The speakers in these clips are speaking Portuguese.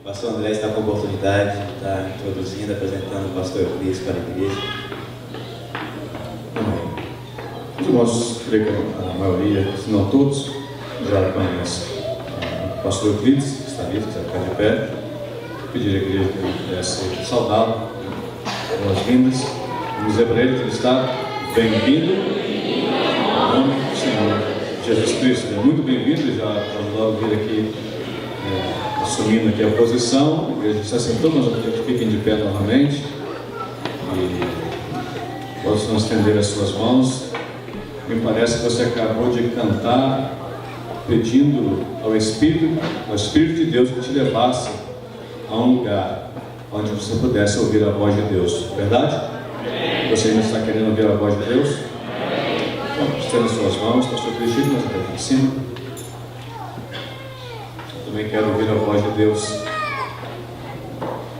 pastor André está com a oportunidade de estar introduzindo, apresentando o pastor Euclides para a igreja. Amém. Os irmãos, creio que a maioria, se não todos, já conhecem o pastor Euclides, que está ali, que está ficar de pé. Pedir à igreja que ele pudesse saudá-lo, boas-vindas. Vamos dizer para ele que ele está bem-vindo em nome do Senhor Jesus Cristo. É muito bem-vindo, já vamos logo vir aqui assumindo aqui a posição. A igreja se assentou, mas fiquem de pé novamente e possam estender as suas mãos. Me parece que você acabou de cantar pedindo ao Espírito de Deus que te levasse a um lugar onde você pudesse ouvir a voz de Deus, verdade? Você ainda está querendo ouvir a voz de Deus? Então, estenda suas mãos, pastor Cristiano, mas até aqui em cima. Eu também quero ouvir a voz de Deus.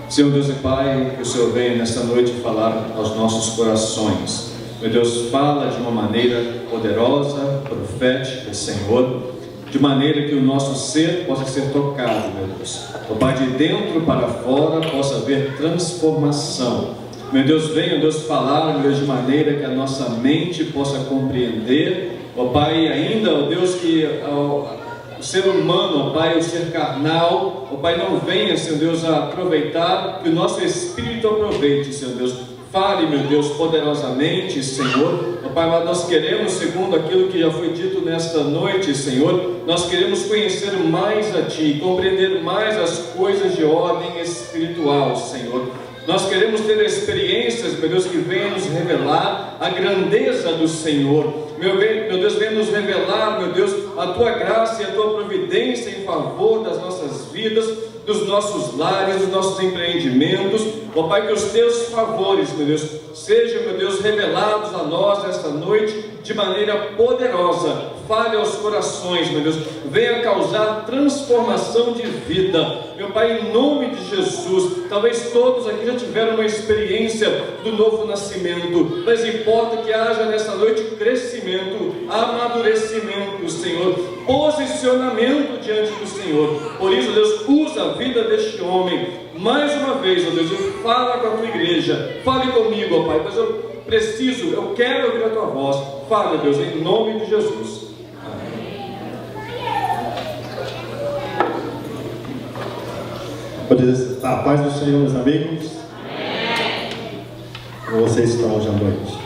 Senhor Deus e Pai, que o Senhor venha nesta noite falar aos nossos corações. Meu Deus, fala de uma maneira poderosa, profética, Senhor, de maneira que o nosso ser possa ser tocado, meu Deus. O Pai, de dentro para fora possa haver transformação. Meu Deus, venha, Deus, falar, meu Deus, de maneira que a nossa mente possa compreender. Ó Pai, ainda, ó Deus, que o ser humano, ó Pai, o ser carnal, ó Pai, não venha, Senhor Deus, a aproveitar, que o nosso espírito aproveite, Senhor Deus. Fale, meu Deus, poderosamente, Senhor. Ó Pai, mas nós queremos, segundo aquilo que já foi dito nesta noite, Senhor, nós queremos conhecer mais a Ti, compreender mais as coisas de ordem espiritual, Senhor. Nós queremos ter experiências, meu Deus, que venham nos revelar a grandeza do Senhor. Meu Deus, venha nos revelar, meu Deus, a Tua graça e a Tua providência em favor das nossas vidas, dos nossos lares, dos nossos empreendimentos. Ó Pai, que os Teus favores, meu Deus, sejam, meu Deus, revelados a nós esta noite de maneira poderosa. Fale aos corações, meu Deus, venha causar transformação de vida. Meu Pai, em nome de Jesus, talvez todos aqui já tiveram uma experiência do novo nascimento, mas importa que haja nessa noite crescimento, amadurecimento, Senhor, posicionamento diante do Senhor. Por isso, Deus, usa a vida deste homem, mais uma vez, ó Deus, fala com a Tua igreja, fale comigo, ó Pai, mas eu quero ouvir a Tua voz. Fala, Deus, em nome de Jesus. A paz do Senhor, meus amigos. Como vocês estão hoje à noite?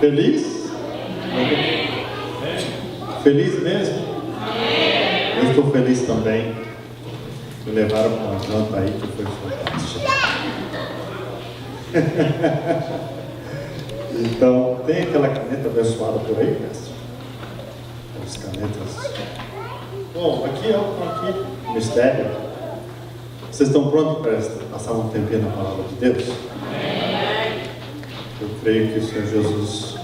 Feliz? Feliz mesmo? Eu estou feliz também. Me levaram para uma janta aí que foi fantástica. Então, tem aquela caneta abençoada por aí, mestre? As canetas. Bom, aqui é o mistério. Vocês estão prontos para passar um tempinho na palavra de Deus? Eu creio que o Senhor Jesus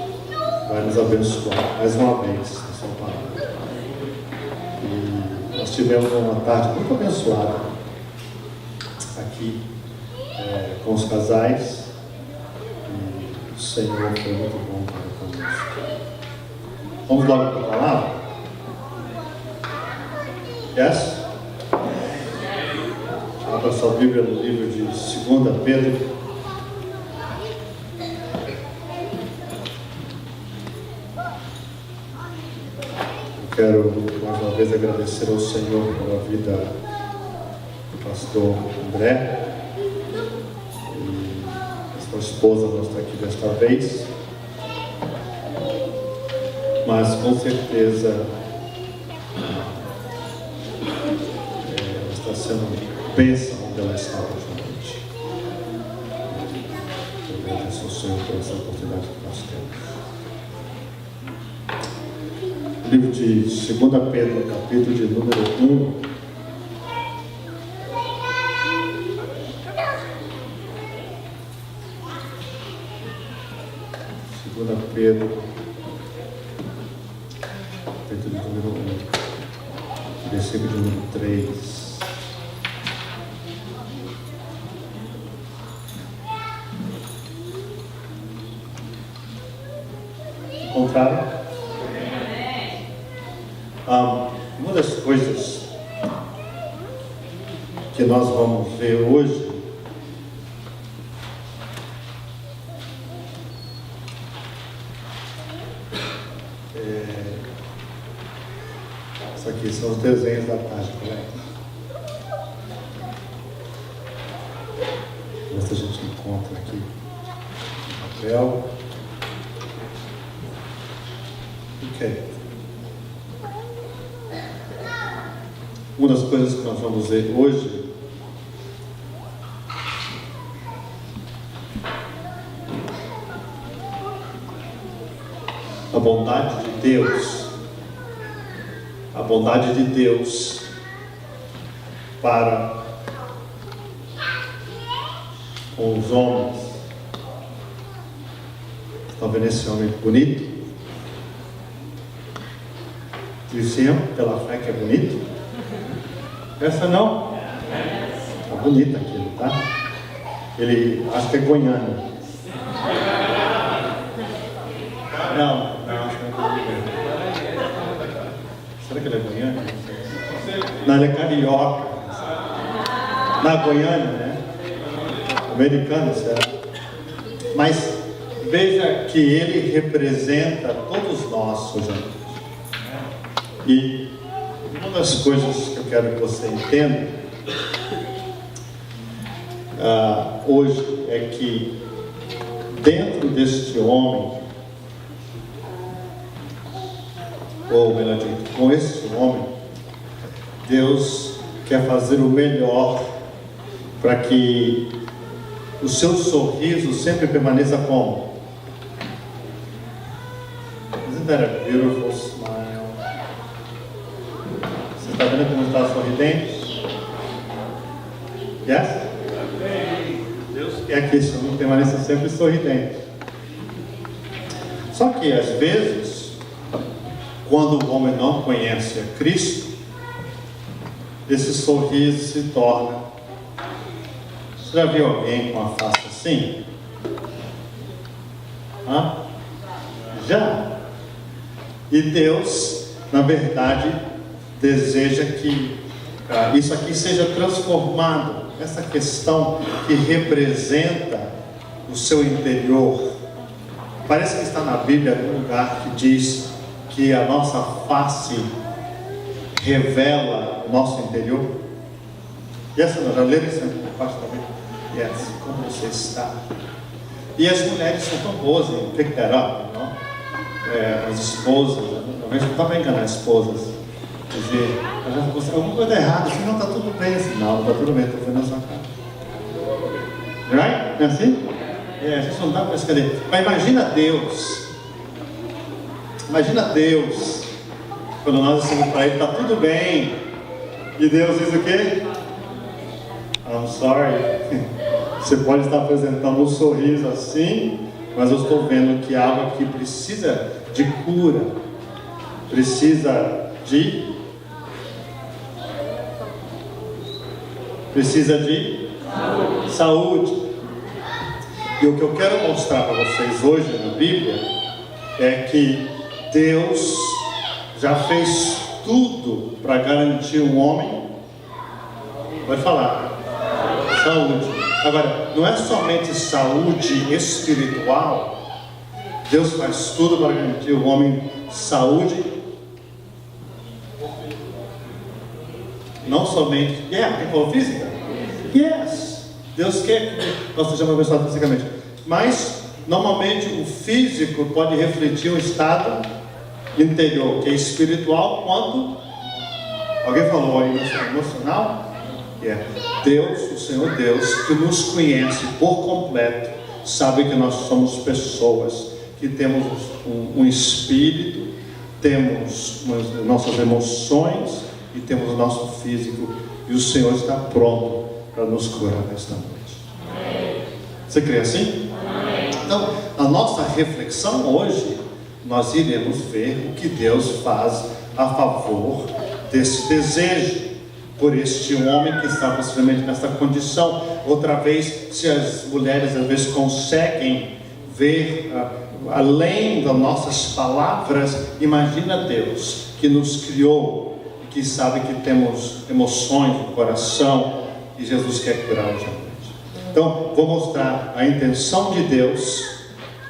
vai nos abençoar mais uma vez na sua palavra. E nós tivemos uma tarde muito abençoada aqui com os casais. E o Senhor foi muito bom para conosco. Vamos logo para a palavra? Yes? Abra sua Bíblia no livro de 2 Pedro. Eu quero mais uma vez agradecer ao Senhor pela vida do pastor André e a sua esposa não está aqui desta vez, mas com certeza está sendo bênção onde ela está hoje à noite. Eu agradeço ao Senhor por essa oportunidade que nós temos. O livro de 2 Pedro, capítulo de número 1. Pedro, capítulo de número 1, versículo de número 3. Encontraram? Uma das coisas que nós vamos ver hoje isso aqui são os desenhos da página, né? Ver se a gente encontra aqui o papel. Ok. Uma das coisas que nós vamos ver hoje a bondade de Deus, a bondade de Deus para com os homens. Estão vendo esse homem bonito? Dizem pela fé que é bonito? Essa não? Está bonito aquilo, tá? Ele, acho que é goiano. Não, acho que é goiano. Será que ele é goiano? Não, ele é carioca. Na Goiânia, né? Americano, certo? Mas veja que ele representa todos nós, gente. E uma das coisas que eu quero que você entenda hoje é que dentro deste homem, ou melhor dito, com este homem, Deus quer fazer o melhor para que o seu sorriso sempre permaneça como? Isn't that a beautiful smile? Você está vendo como está sorridente? Yes? Deus quer que esse homem permaneça sempre sorridente. Só que às vezes, quando o homem não conhece a Cristo, esse sorriso se torna. Você já viu alguém com a face assim? Já. E Deus, na verdade, deseja que isso aqui seja transformado. Essa questão que representa o seu interior. Parece que está na Bíblia algum lugar que diz que a nossa face revela o nosso interior. E essa nós já lemos essa parte da Bíblia. Yes, como você está. E as mulheres são tão boas em pick that up, não? As esposas, talvez não estava enganando as esposas. Quer dizer, alguma coisa errada, assim, não está tudo bem, assim, não, está tudo bem, estou vendo a sua cara. Right? Não é assim? A gente não dá para escrever. Mas imagina Deus, quando nós dizemos para ele, está tudo bem, e Deus diz o quê? I'm sorry. Você pode estar apresentando um sorriso assim, mas eu estou vendo que algo aqui precisa de cura, precisa de saúde. E o que eu quero mostrar para vocês hoje na Bíblia é que Deus já fez tudo para garantir um homem. Vai falar. Saúde. Agora, não é somente saúde espiritual. Deus faz tudo para garantir o homem saúde. Não somente. Quem falou física? Yes. Deus quer que nós sejamos abençoados fisicamente. Mas, normalmente, o físico pode refletir um estado interior, que é espiritual, quanto. Alguém falou aí emocional? Deus, o Senhor Deus, que nos conhece por completo, sabe que nós somos pessoas, que temos um espírito, temos nossas emoções e temos o nosso físico, e o Senhor está pronto para nos curar nesta noite. Você crê assim? Então, a nossa reflexão hoje, nós iremos ver o que Deus faz a favor desse desejo por este homem que está possivelmente nessa condição. Outra vez, se as mulheres às vezes conseguem ver além das nossas palavras, imagina Deus que nos criou, que sabe que temos emoções no coração, e Jesus quer curar hoje à noite. Então, vou mostrar a intenção de Deus,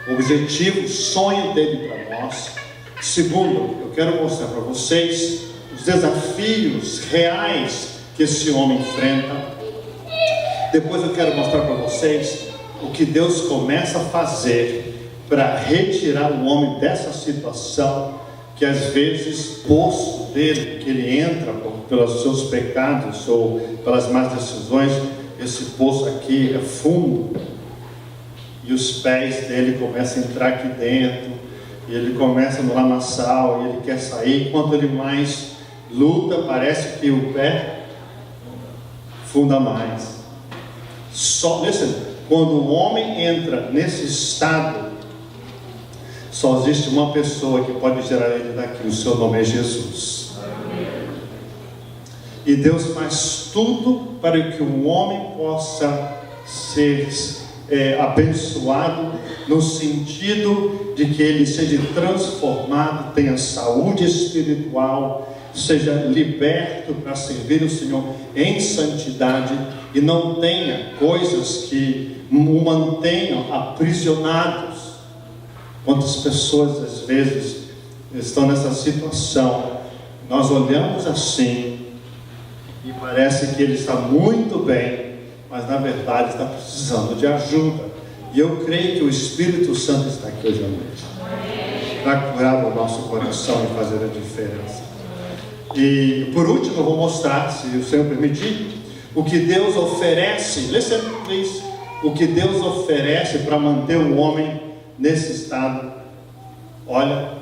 o objetivo, o sonho dele para nós. Segundo, eu quero mostrar para vocês os desafios reais que esse homem enfrenta. Depois eu quero mostrar para vocês o que Deus começa a fazer para retirar o homem dessa situação, que às vezes o poço dele, que ele entra pelos seus pecados ou pelas más decisões, esse poço aqui é fundo, e os pés dele começam a entrar aqui dentro, e ele começa no lamaçal, e ele quer sair. Quanto ele mais luta, parece que o pé funda mais. Quando o homem entra nesse estado, só existe uma pessoa que pode tirar ele daqui, o seu nome é Jesus. E Deus faz tudo para que o homem possa ser abençoado, no sentido de que ele seja transformado, tenha saúde espiritual, seja liberto para servir o Senhor em santidade, e não tenha coisas que o mantenham aprisionados. Quantas pessoas às vezes estão nessa situação? Nós olhamos assim e parece que ele está muito bem, mas na verdade está precisando de ajuda. E eu creio que o Espírito Santo está aqui hoje à noite para curar o nosso coração e fazer a diferença. E por último eu vou mostrar, se o Senhor permitir, o que Deus oferece. Listen, please. O que Deus oferece para manter o homem nesse estado. Olha,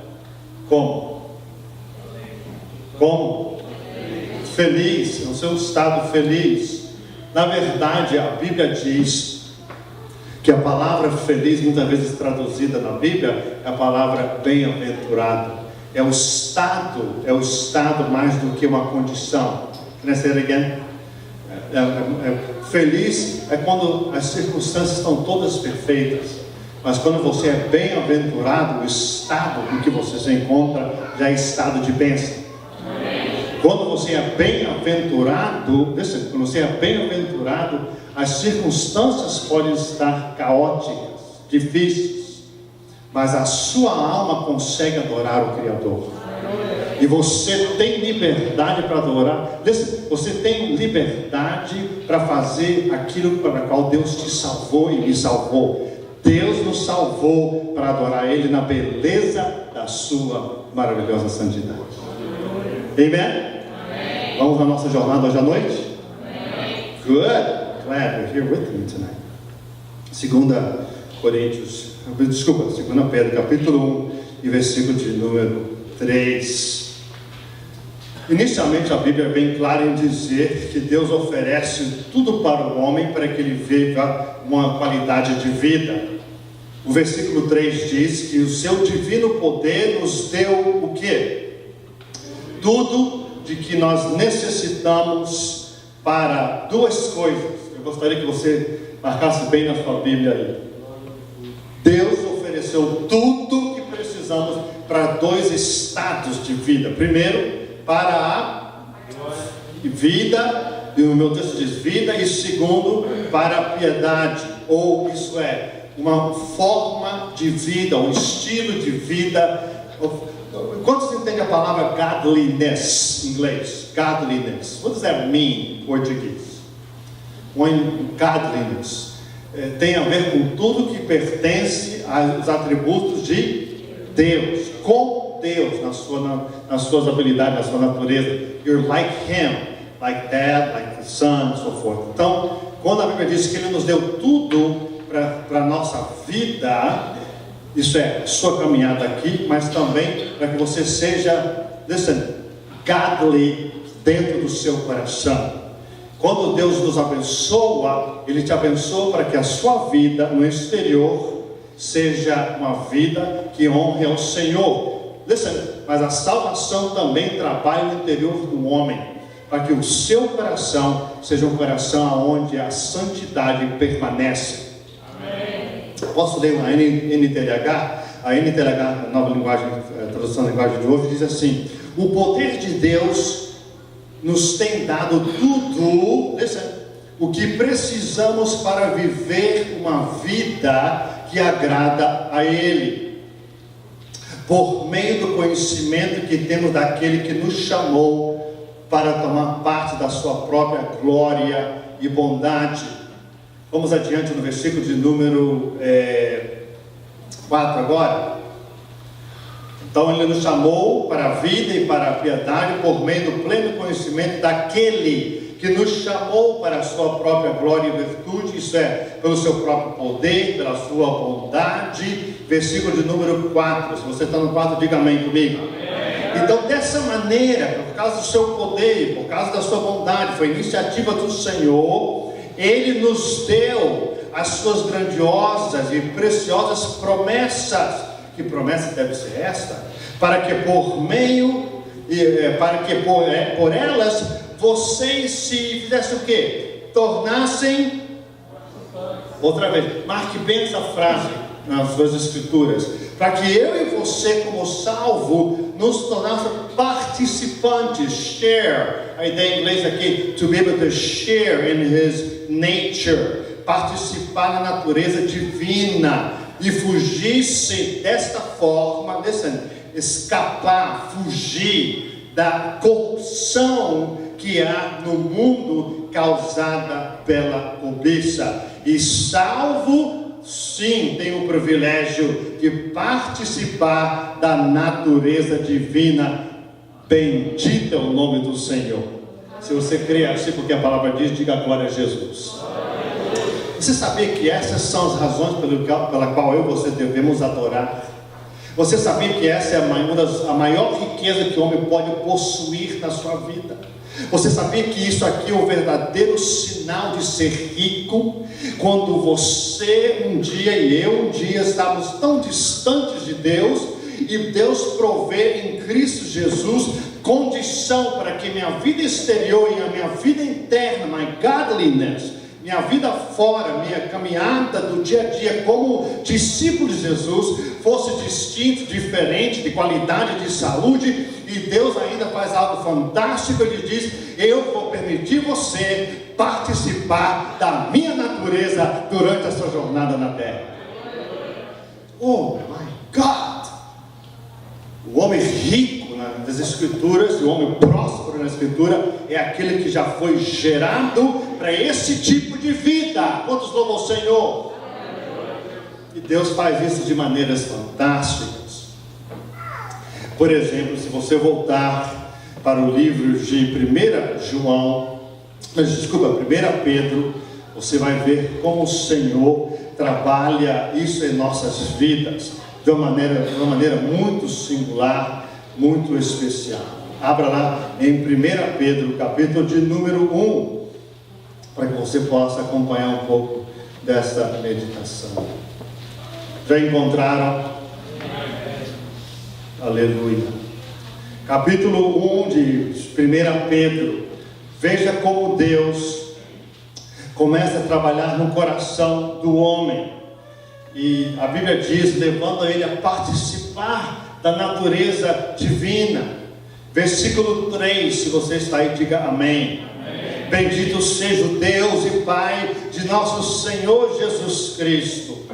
como? Feliz, no seu estado feliz. Na verdade, a Bíblia diz que a palavra feliz, muitas vezes traduzida na Bíblia, é a palavra bem-aventurado. É o estado mais do que uma condição. Can I say it again? Feliz é quando as circunstâncias estão todas perfeitas. Mas quando você é bem-aventurado, o estado em que você se encontra já é estado de bênção. Quando você é bem-aventurado, as circunstâncias podem estar caóticas, difíceis, mas a sua alma consegue adorar o Criador. E você tem liberdade para adorar. Você tem liberdade para fazer aquilo para o qual Deus te salvou e me salvou. Deus nos salvou para adorar Ele na beleza da sua maravilhosa santidade. Amen? Vamos na nossa jornada hoje à noite? Good. Glad you're here with me tonight. 2 Pedro, capítulo 1, e versículo de número 3. Inicialmente a Bíblia é bem clara em dizer que Deus oferece tudo para o homem para que ele viva uma qualidade de vida. O versículo 3 diz que o seu divino poder nos deu o quê? Tudo de que nós necessitamos para duas coisas. Eu gostaria que você marcasse bem na sua Bíblia aí. Deus ofereceu tudo que precisamos para dois estados de vida. Primeiro, para a vida, e o meu texto diz vida, e segundo, para a piedade, ou isso é, uma forma de vida, um estilo de vida. Quantos entendem a palavra godliness em inglês? Godliness. What does that mean em português? Godliness tem a ver com tudo que pertence aos atributos de Deus, com Deus, nas suas habilidades, na sua natureza. You're like Him, like Dad, like the Son, and so forth. Então, quando a Bíblia diz que Ele nos deu tudo para a nossa vida, isso é a sua caminhada aqui, mas também para que você seja, godly dentro do seu coração. Quando Deus nos abençoa, Ele te abençoa para que a sua vida no exterior seja uma vida que honre ao Senhor. Mas a salvação também trabalha no interior do homem, para que o seu coração seja um coração onde a santidade permanece. Posso ler uma NTLH? A NTLH, nova linguagem, tradução da linguagem de hoje, diz assim: o poder de Deus nos tem dado tudo o que precisamos para viver uma vida que agrada a Ele, por meio do conhecimento que temos daquele que nos chamou para tomar parte da sua própria glória e bondade. Vamos adiante no versículo de número 4 agora. Então Ele nos chamou para a vida e para a piedade por meio do pleno conhecimento daquele que nos chamou para a sua própria glória e virtude, isso é, pelo seu próprio poder, pela sua bondade. Versículo de número 4, se você está no 4, diga amém comigo. Amém. Então, dessa maneira, por causa do seu poder, por causa da sua bondade, foi iniciativa do Senhor, Ele nos deu as suas grandiosas e preciosas promessas. Que promessa deve ser esta? Para que por meio, por elas, vocês se fizessem o quê? Tornassem, outra vez, marque bem essa frase nas suas escrituras, para que eu e você, como salvo, nos tornássemos participantes, share, a ideia em inglês aqui, to be able to share in His nature, participar na natureza divina, e fugisse desta forma, escapar, fugir da corrupção que há no mundo causada pela cobiça. E salvo, sim, tem o privilégio de participar da natureza divina. Bendito é o nome do Senhor. Se você crê assim, porque a palavra diz, diga glória a Jesus. Você sabia que essas são as razões pela qual eu e você devemos adorar? Você sabia que essa é a maior riqueza que o homem pode possuir na sua vida? Você sabia que isso aqui é o verdadeiro sinal de ser rico? Quando você um dia e eu um dia estávamos tão distantes de Deus, e Deus provê em Cristo Jesus condição para que minha vida exterior e a minha vida interna, my godliness, minha vida fora, minha caminhada do dia a dia como discípulo de Jesus fosse distinto, diferente, de qualidade, de saúde. E Deus ainda faz algo fantástico. Ele diz: eu vou permitir você participar da minha natureza durante a sua jornada na terra. Oh my God! O homem rico nas escrituras, o homem próspero na escritura, é aquele que já foi gerado para esse tipo de vida. Quantos louvam o Senhor? E Deus faz isso de maneiras fantásticas. Por exemplo, se você voltar para o livro de 1 Pedro, você vai ver como o Senhor trabalha isso em nossas vidas de uma maneira muito singular, muito especial. Abra lá em 1 Pedro, capítulo de número 1, para que você possa acompanhar um pouco dessa meditação. Já encontraram? Aleluia. Capítulo 1 de 1 Pedro. Veja como Deus começa a trabalhar no coração do homem. E a Bíblia diz, levando ele a participar da natureza divina. Versículo 3, se você está aí, diga amém. Amém. Bendito seja o Deus e Pai de nosso Senhor Jesus Cristo,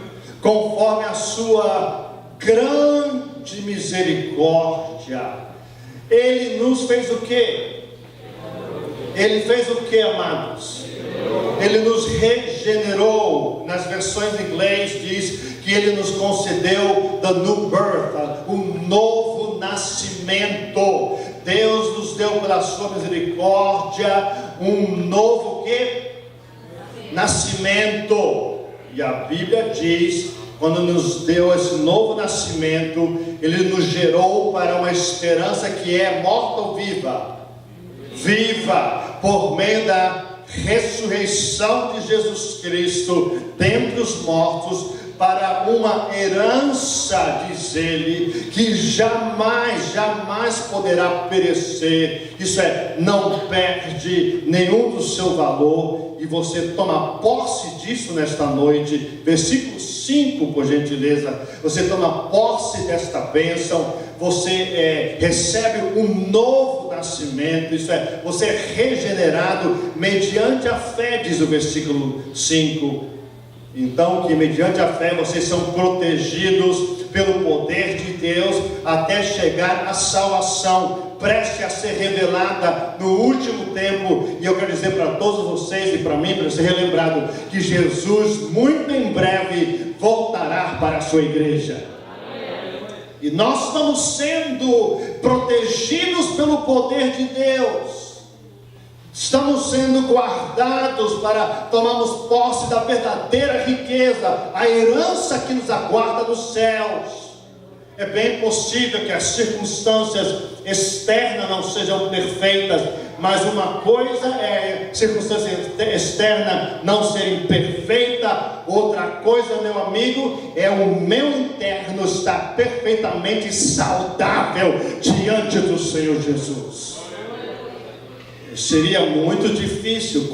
conforme a sua grande misericórdia. Ele nos fez o quê? Ele fez o quê, amados? Ele nos regenerou. Nas versões em inglês diz que Ele nos concedeu the new birth, um novo nascimento. Deus nos deu pela sua misericórdia um novo quê? Nascimento. E a Bíblia diz, quando nos deu esse novo nascimento, Ele nos gerou para uma esperança que é morta ou viva? Viva, por meio da ressurreição de Jesus Cristo dentre os mortos, para uma herança, diz ele, que jamais poderá perecer. Isso é, não perde nenhum do seu valor. E você toma posse disso nesta noite. Versículo 5, por gentileza. Você toma posse desta bênção. Você recebe um novo nascimento, isso é, você é regenerado mediante a fé, diz o versículo 5. Então, que mediante a fé vocês são protegidos pelo poder de Deus até chegar à salvação, preste a ser revelada no último tempo. E eu quero dizer para todos vocês e para mim, para ser relembrado, que Jesus muito em breve voltará para a sua igreja. E nós estamos sendo protegidos pelo poder de Deus. Estamos sendo guardados para tomarmos posse da verdadeira riqueza, a herança que nos aguarda nos céus. É bem possível que as circunstâncias externas não sejam perfeitas, mas uma coisa é circunstância externa não ser imperfeita, outra coisa, meu amigo, é o meu interno estar perfeitamente saudável diante do Senhor Jesus. Seria muito difícil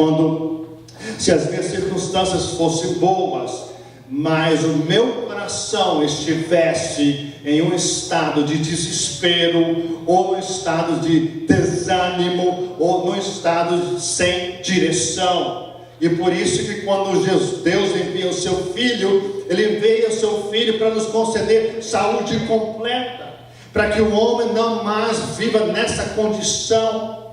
se as minhas circunstâncias fossem boas, mas o meu coração estivesse em um estado de desespero, ou no estado de desânimo, ou no estado sem direção. E por isso que quando Deus envia o seu Filho, Ele envia o seu Filho para nos conceder saúde completa, para que o homem não mais viva nessa condição,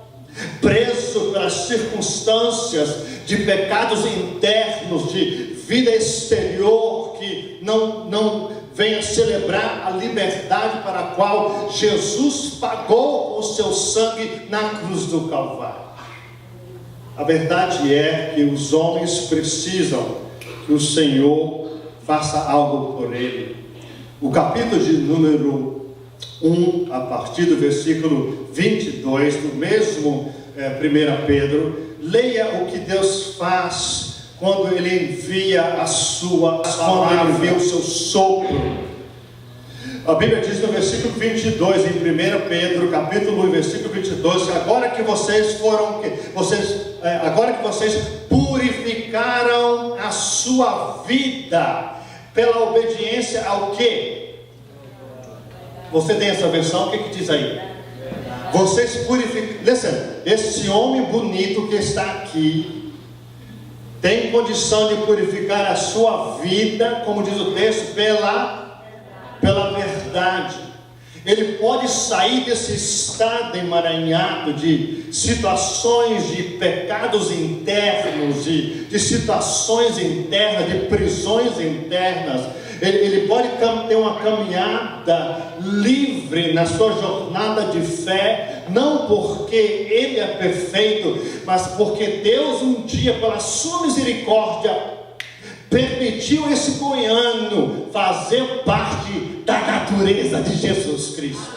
preso pelas circunstâncias de pecados internos, de vida exterior, que não venha celebrar a liberdade para a qual Jesus pagou com o seu sangue na cruz do Calvário. A verdade é que os homens precisam que o Senhor faça algo por ele. O capítulo de número 1, a partir do versículo 22, do mesmo 1 Pedro, leia o que Deus faz quando Ele envia quando Ele envia o seu sopro. A Bíblia diz no versículo 22, em 1 Pedro, capítulo 1, versículo 22, agora que vocês purificaram a sua vida pela obediência ao quê? Você tem essa versão? O que diz aí? Vocês purificam. Listen, esse homem bonito que está aqui tem condição de purificar a sua vida, como diz o texto, pela verdade. Ele pode sair desse estado emaranhado de situações de pecados internos, de situações internas, de prisões internas. Ele pode ter uma caminhada livre na sua jornada de fé, não porque ele é perfeito, mas porque Deus um dia, pela sua misericórdia, permitiu esse goiano fazer parte da natureza de Jesus Cristo.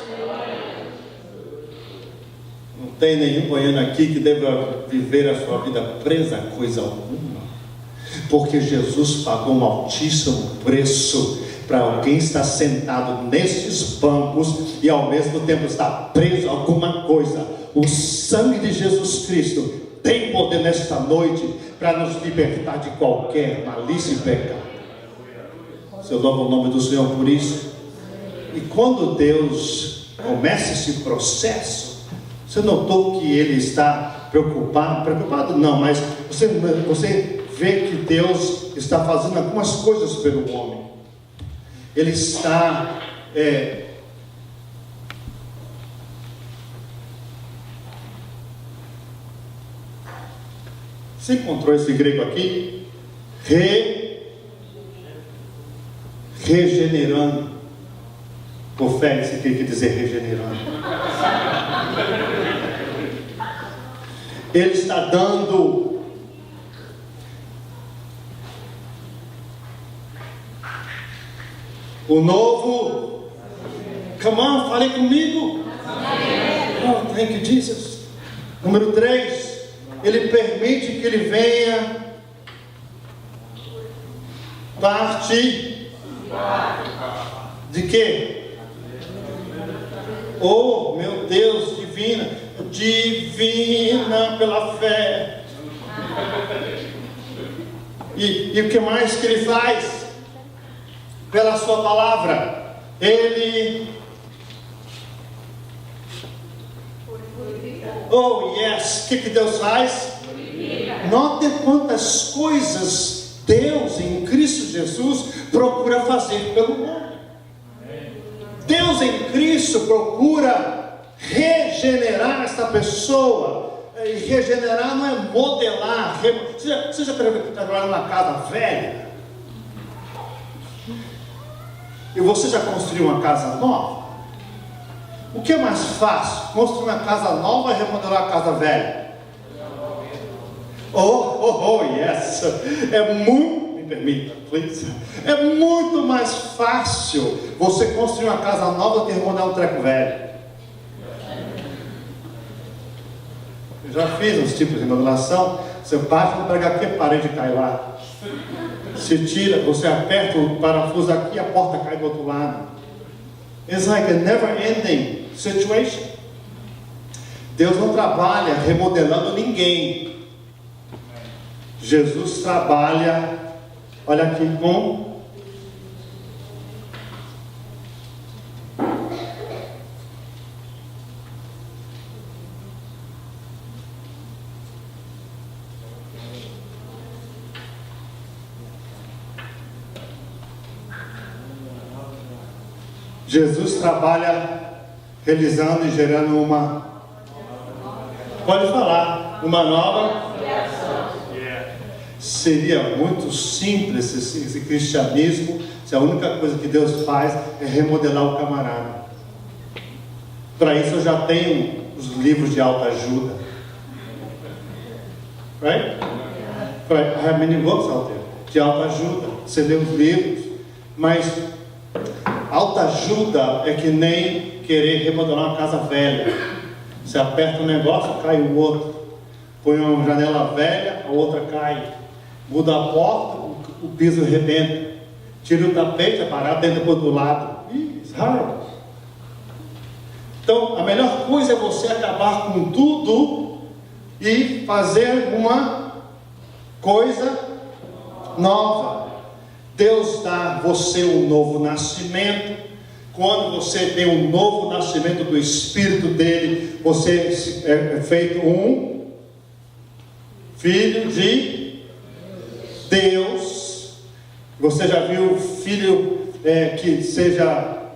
Não tem nenhum goiano aqui que deva viver a sua vida presa a coisa alguma, porque Jesus pagou um altíssimo preço para alguém estar sentado nesses bancos e ao mesmo tempo estar preso a alguma coisa. O sangue de Jesus Cristo tem poder nesta noite para nos libertar de qualquer malícia e pecado. Eu louvo o nome do Senhor por isso. E quando Deus começa esse processo, você notou que Ele está preocupado não, mas você vê que Deus está fazendo algumas coisas pelo homem. Ele está você encontrou esse grego aqui? Regenerando. Por fé, você tem que dizer regenerando. Ele está dando o novo. Come on, fale comigo. Oh, thank you, Jesus. Número 3. Ele permite que ele venha parte de quê? Oh, meu Deus, divina pela fé. E o que mais que ele faz? Pela sua palavra, ele Oh, yes. O que Deus faz? Notem quantas coisas Deus, em Cristo Jesus, procura fazer pelo homem. Deus em Cristo procura regenerar essa pessoa. E regenerar não é modelar. Você já trabalhou numa casa velha? E você já construiu uma casa nova? O que é mais fácil? Construir uma casa nova ou remodelar a casa velha? Oh, yes. Me permita, please. É muito mais fácil você construir uma casa nova do que remodelar um treco velho. Eu já fiz uns tipos de remodelação. Você bate no pregar aqui, a parede cai lá. Se tira, você aperta o parafuso aqui, a porta cai do outro lado. It's like a never-ending situation. Deus não trabalha remodelando ninguém. Jesus trabalha, olha aqui, com Jesus trabalha realizando e gerando uma, pode falar, uma nova. Seria muito simples esse cristianismo se a única coisa que Deus faz é remodelar o camarada. Para isso eu já tenho os livros de autoajuda. Right? I have many books out there de autoajuda. Você lê os livros, mas autoajuda é que nem querer remodelar uma casa velha. Você aperta um negócio, cai o outro. Põe uma janela velha, a outra cai. Muda a porta, o piso arrebenta. Tira o tapete, a parada dentro do outro lado. It's hard. Então, a melhor coisa é você acabar com tudo e fazer uma coisa nova. Deus dá a você um novo nascimento. Quando você tem um novo nascimento do Espírito dele, você é feito um filho de Deus. Você já viu filho que seja,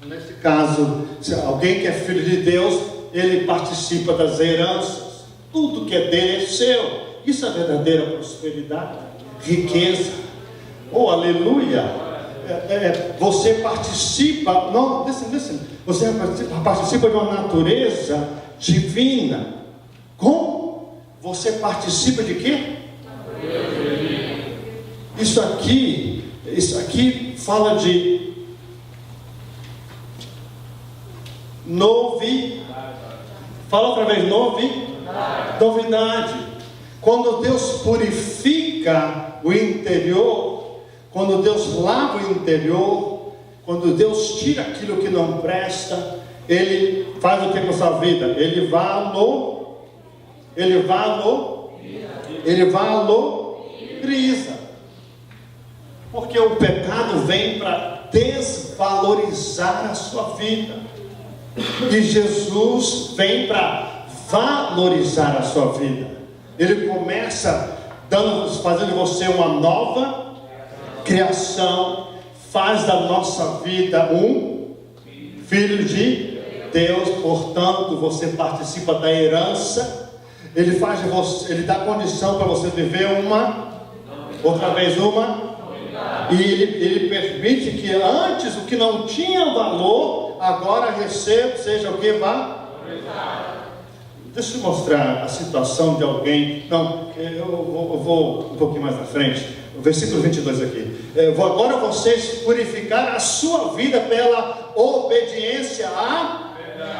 nesse caso, alguém que é filho de Deus, ele participa das heranças. Tudo que é dele é seu. Isso é verdadeira prosperidade, riqueza. Oh, aleluia! Você participa, não, listen, você participa de uma natureza divina. Como? Você participa de quê? Isso aqui fala de fala outra vez, novidade. Quando Deus purifica o interior, quando Deus lava o interior, quando Deus tira aquilo que não presta, Ele faz o que com a sua vida? Ele valoriza. Porque o pecado vem para desvalorizar a sua vida. E Jesus vem para valorizar a sua vida. Ele começa fazendo você uma nova criação, faz da nossa vida um filho de Deus. Portanto, você participa da herança. Ele faz de você, ele dá condição para você viver e ele permite que antes o que não tinha valor agora seja o que Deixa eu mostrar a situação de alguém. Não, eu vou um pouquinho mais na frente. O versículo 22 aqui. Agora vocês purificaram a sua vida pela obediência à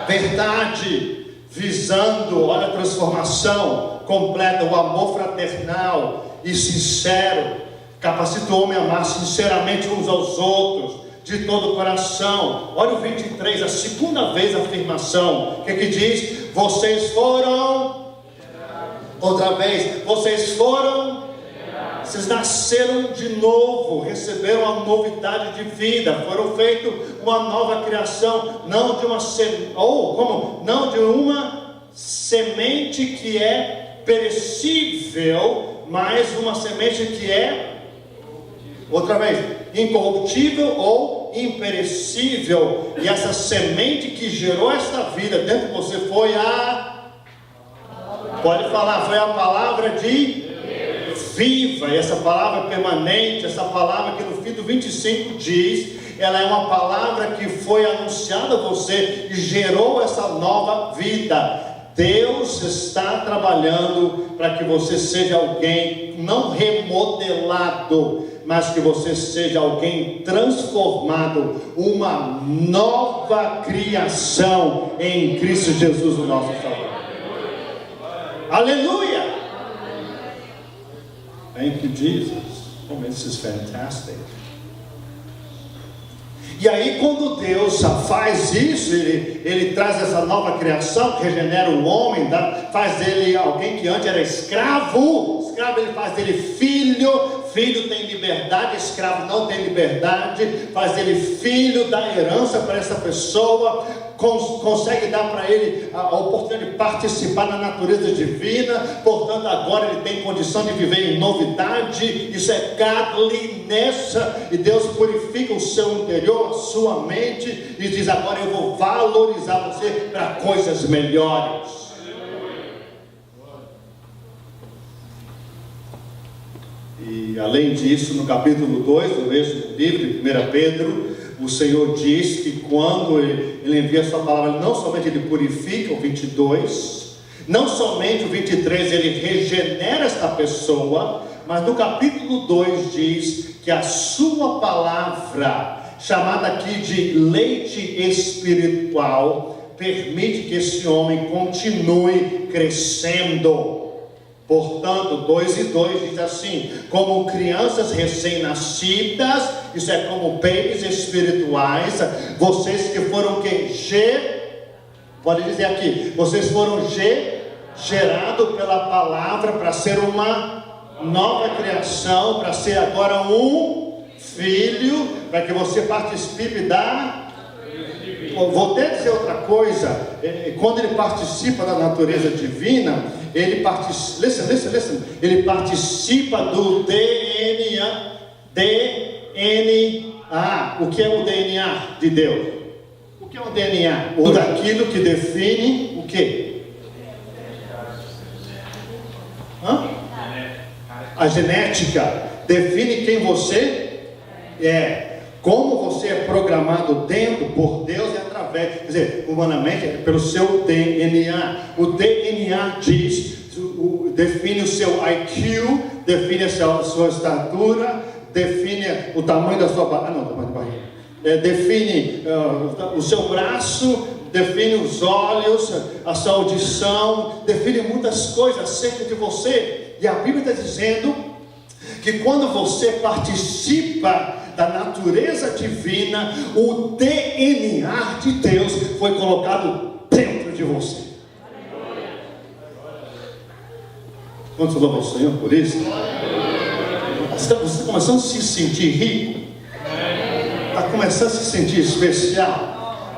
verdade, visando, olha, a transformação completa, o amor fraternal e sincero. Capacita o homem a amar sinceramente uns aos outros, de todo o coração. Olha o 23, a segunda vez a afirmação. O que diz? Vocês foram, outra vez, vocês nasceram de novo, receberam uma novidade de vida, foram feitos uma nova criação, não de uma semente que é perecível, mas uma semente que é, outra vez, incorruptível ou imperecível. E essa semente que gerou essa vida dentro de você foi pode falar, foi a palavra de viva. E essa palavra permanente, essa palavra que no fim do 25 diz, ela é uma palavra que foi anunciada a você e gerou essa nova vida. Deus está trabalhando para que você seja alguém não remodelado, mas que você seja alguém transformado, uma nova criação em Cristo Jesus, o nosso Salvador. Aleluia! Thank you, Jesus. Oh, this is fantastic. E aí, quando Deus faz isso, ele traz essa nova criação, regenera o homem, faz dele alguém que antes era escravo, ele faz dele filho tem liberdade, escravo não tem liberdade, faz dele filho, dá herança para essa pessoa, consegue dar para ele a oportunidade de participar da natureza divina, portanto agora ele tem condição de viver em novidade. Isso é godliness, e Deus purifica o seu interior, a sua mente, e diz: agora eu vou valorizar você para coisas melhores. E além disso, no capítulo 2 do mesmo livro, de 1 Pedro, o Senhor diz que quando Ele envia a sua palavra, não somente Ele purifica, o 22, não somente o 23, Ele regenera esta pessoa, mas no capítulo 2 diz que a sua palavra, chamada aqui de leite espiritual, permite que esse homem continue crescendo. Portanto, 2 e 2 diz assim: como crianças recém-nascidas, isso é como babies espirituais, vocês que foram pode dizer aqui, vocês foram gerados pela palavra para ser uma nova criação, para ser agora um filho, para que você participe vou até dizer outra coisa, quando ele participa da natureza divina, ele participa, ele participa do DNA. O que é o DNA de Deus? O que é o DNA? Ou daquilo que define o quê? A genética define quem você é. Como você é programado dentro por Deus e através, quer dizer, humanamente, é pelo seu DNA. O DNA define o seu IQ, define a sua estatura, define o tamanho da sua barriga, define o seu braço, define os olhos, a sua audição, define muitas coisas acerca de você. E a Bíblia está dizendo que quando você participa da natureza divina, o DNA de Deus foi colocado dentro de você. Quantos louvam o Senhor por isso? Você está começando a se sentir rico? Está começando a se sentir especial?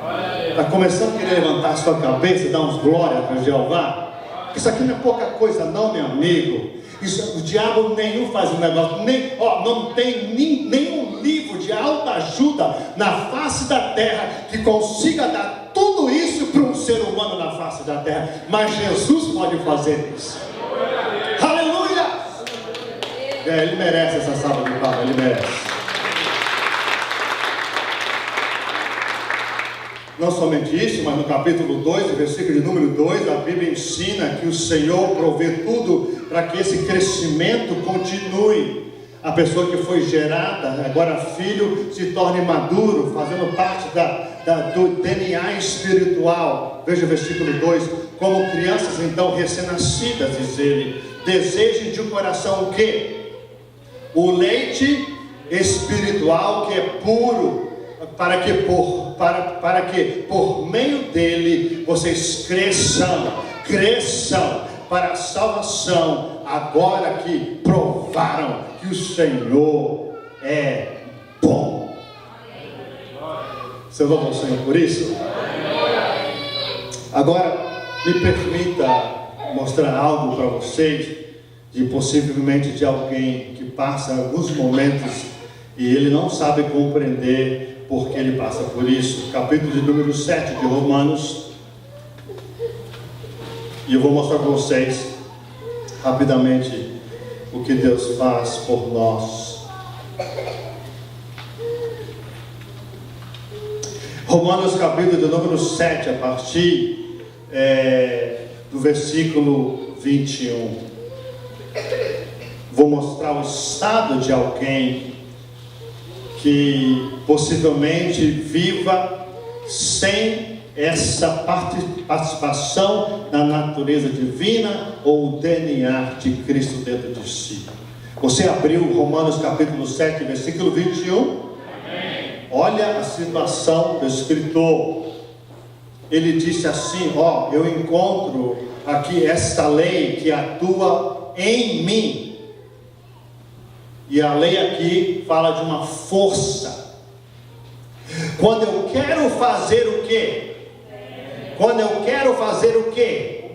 Está começando a querer levantar a sua cabeça e dar uns glórias para Jeová? Isso aqui não é pouca coisa não, meu amigo. Isso, o diabo nenhum faz um negócio, não tem nenhum livro de autoajuda na face da terra que consiga dar tudo isso para um ser humano na face da terra, mas Jesus pode fazer isso. Aleluia! Ele merece essa salva de palmas, ele merece. Não somente isso, mas no capítulo 2, no versículo de número 2, a Bíblia ensina que o Senhor provê tudo para que esse crescimento continue. A pessoa que foi gerada, agora filho, se torne maduro, fazendo parte do DNA espiritual. Veja o versículo 2: como crianças então recém-nascidas, diz ele, desejem de um coração o quê? O leite espiritual que é puro, para que por meio dele vocês cresçam para a salvação, agora que provaram que o Senhor é bom. Você louva o Senhor por isso? Agora, Me permita mostrar algo para vocês, possivelmente de alguém que passa alguns momentos e ele não sabe compreender porque ele passa por isso. Capítulo de número 7 de Romanos. E eu vou mostrar para vocês rapidamente o que Deus faz por nós. Romanos capítulo de número 7, a partir do versículo 21. Vou mostrar o estado de alguém que possivelmente viva sem essa participação na natureza divina ou o DNA de Cristo dentro de si. Você abriu Romanos capítulo 7, versículo 21? Amém. Olha a situação do escritor. Ele disse assim: eu encontro aqui esta lei que atua em mim. E a lei aqui fala de uma força. Quando eu quero fazer o quê? Quando eu quero fazer o quê?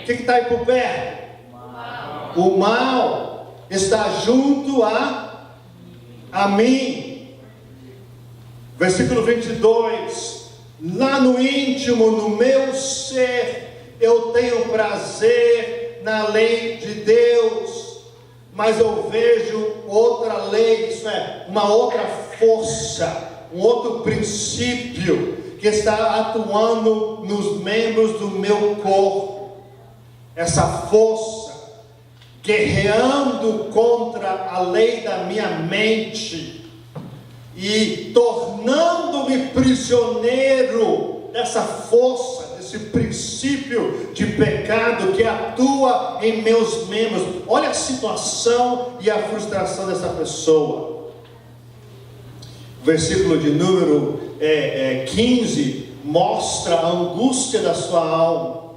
O que está aí por perto? O mal está junto a mim. Versículo 22. Lá no íntimo, no meu ser, eu tenho prazer na lei de Deus, mas eu vejo outra lei, isso é, uma outra força, um outro princípio que está atuando nos membros do meu corpo. Essa força guerreando contra a lei da minha mente e tornando-me prisioneiro dessa força, desse princípio de pecado que atua em meus membros. Olha a situação e a frustração dessa pessoa. Versículo de número 15 mostra a angústia da sua alma.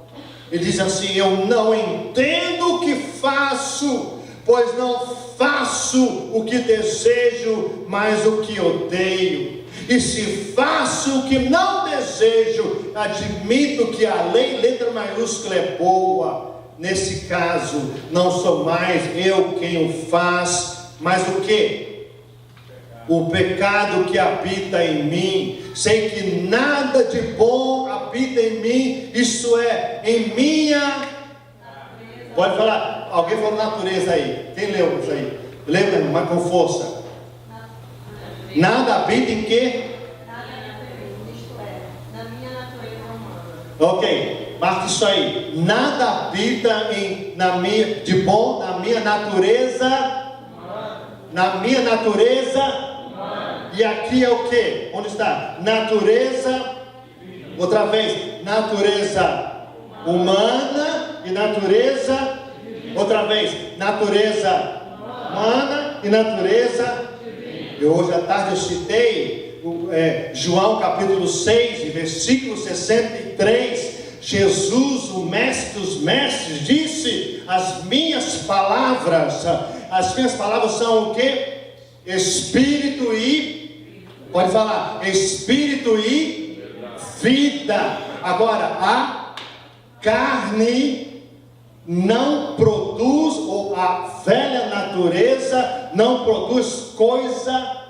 Ele diz assim: eu não entendo o que faço, pois não faço o que desejo, mas o que odeio. E se faço o que não desejo, admito que a lei, letra maiúscula, é boa. Nesse caso, não sou mais eu quem o faz, mas o que? O pecado que habita em mim. Sei que nada de bom habita em mim, isto é, em minha... Pode falar, alguém falou natureza aí. Quem leu isso aí? Lembra, mas com força. Nada habita em quê? Isto é, na minha natureza humana. Ok, marca isso aí. Nada habita de bom na minha natureza humana. Na minha natureza humana. E aqui é o que? Onde está? Natureza. Outra vez. Natureza humana e natureza. Outra vez. Natureza humana e natureza. E hoje à tarde eu citei João capítulo 6, versículo 63. Jesus, o mestre dos mestres, disse: as minhas palavras são o que? Espírito e... Pode falar, espírito e vida. Agora, a carne não produz, ou a velha natureza não produz coisa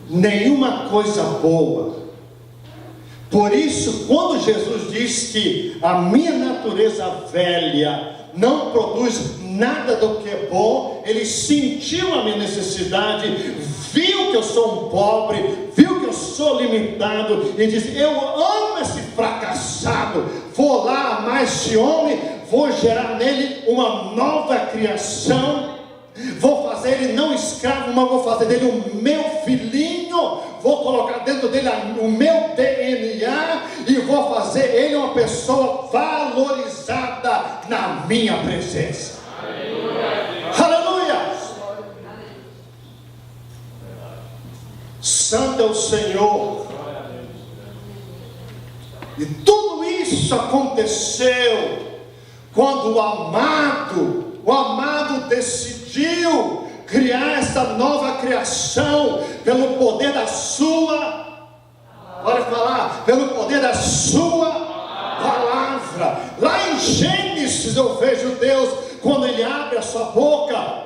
nenhuma coisa boa. Por isso, quando Jesus diz que a minha natureza velha não produz nada do que é bom, ele sentiu a minha necessidade, viu que eu sou um pobre, viu que eu sou limitado, e disse: eu amo esse fracassado, vou lá amar esse homem, vou gerar nele uma nova criação, vou fazer ele não escravo, mas vou fazer dele o meu filhinho, vou colocar dentro dele o meu DNA, e vou fazer ele uma pessoa valorizada na minha presença. Aleluia! Santo é o Senhor. E tudo isso aconteceu quando o amado decidiu criar essa nova criação pelo poder da sua Pode falar, pelo poder da sua palavra. Lá em Gênesis eu vejo Deus, quando Ele abre a sua boca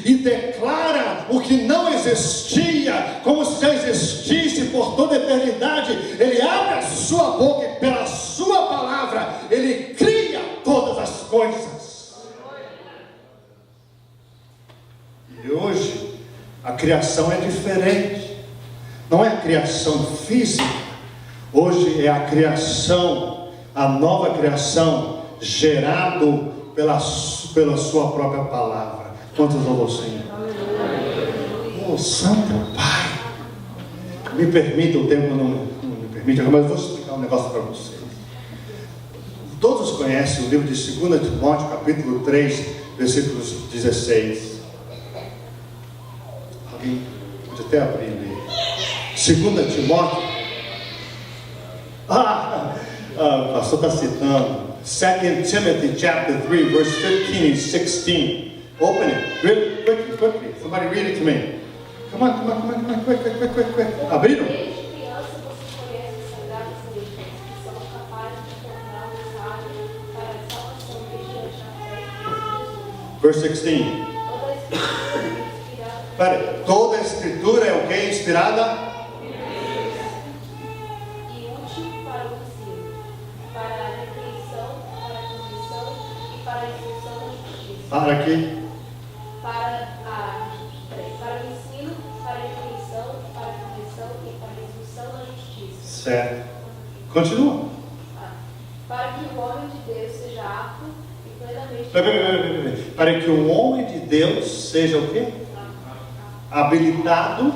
e declara o que não existia, como se já existisse por toda a eternidade. Ele abre a sua boca e pela sua palavra Ele cria todas as coisas. E hoje a criação é diferente. Não é a criação física. Hoje é a criação, a nova criação, gerado pela sua própria palavra. Quantos louvam o Senhor? Oh, Santo Pai, me permita, o tempo não me permite, mas eu vou explicar um negócio para vocês. Todos conhecem o livro de 2 Timóteo, capítulo 3, versículos 16. Alguém pode até abrir ali. 2 Timóteo. O pastor está citando 2 Timothy chapter 3, verse 15 and 16. Open it, really quickly. Somebody read it to me. Come on, quick. Abriram? Desde criança você conhece as sagradas letras, que são capazes de tornar o sábio para a salvação mediante a fé. Verse 16. Toda a escritura é o que? Inspirada? E útil para o ensino, para a repreensão, para a correção e para a instrução na justiça. Para quê? Para o ensino, para a repreensão, para a correção e para a instrução na justiça. Certo. Continua. Para que o homem de Deus seja apto e plenamente... Para que o homem de Deus seja o quê? Habilitado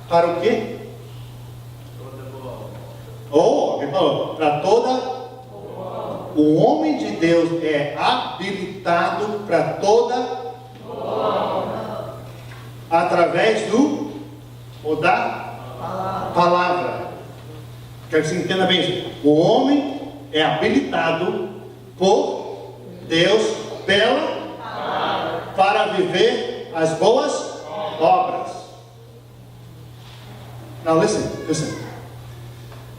para o quê? Alguém falou, para toda. O homem de Deus é habilitado para toda. Através do ou da palavra. Quero que você entenda bem isso. O homem é habilitado por Deus para viver as boas obras. Now listen.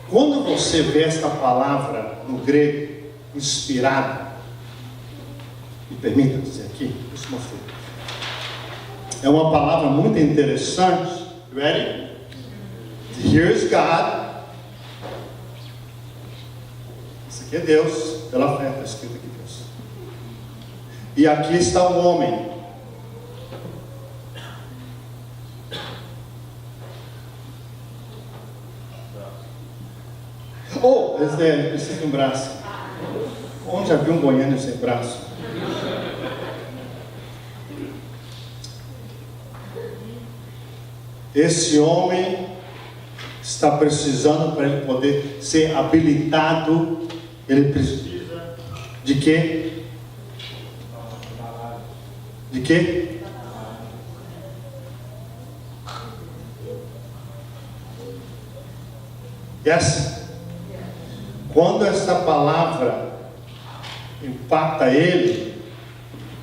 Quando você vê esta palavra no grego, inspirada, me permita dizer aqui, deixa eu mostrar. É uma palavra muito interessante. Ready? Here's God. Isso aqui é Deus, pela fé, está escrito aqui Deus. E aqui está o homem. Ele precisa de um braço. Onde já viu um goiano sem braço? Esse homem está precisando, para ele poder ser habilitado, ele precisa de quê? De quê? Yes. Quando essa palavra impacta ele,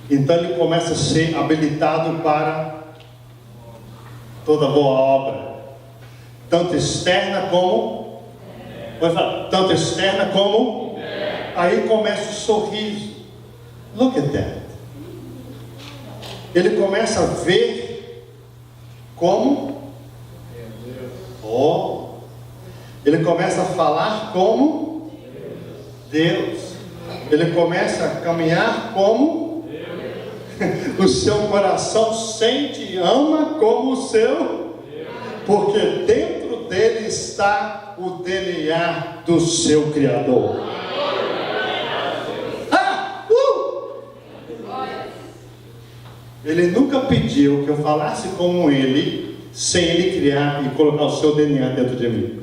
então ele começa a ser habilitado para toda boa obra, tanto externa como tanto externa como aí começa o sorriso. Look at that. Ele começa a ver como ele começa a falar como Deus. Ele começa a caminhar como Deus. O seu coração sente e ama como o seu, porque dentro dele está o DNA do seu Criador. Ele nunca pediu que eu falasse como ele, sem ele criar e colocar o seu DNA dentro de mim.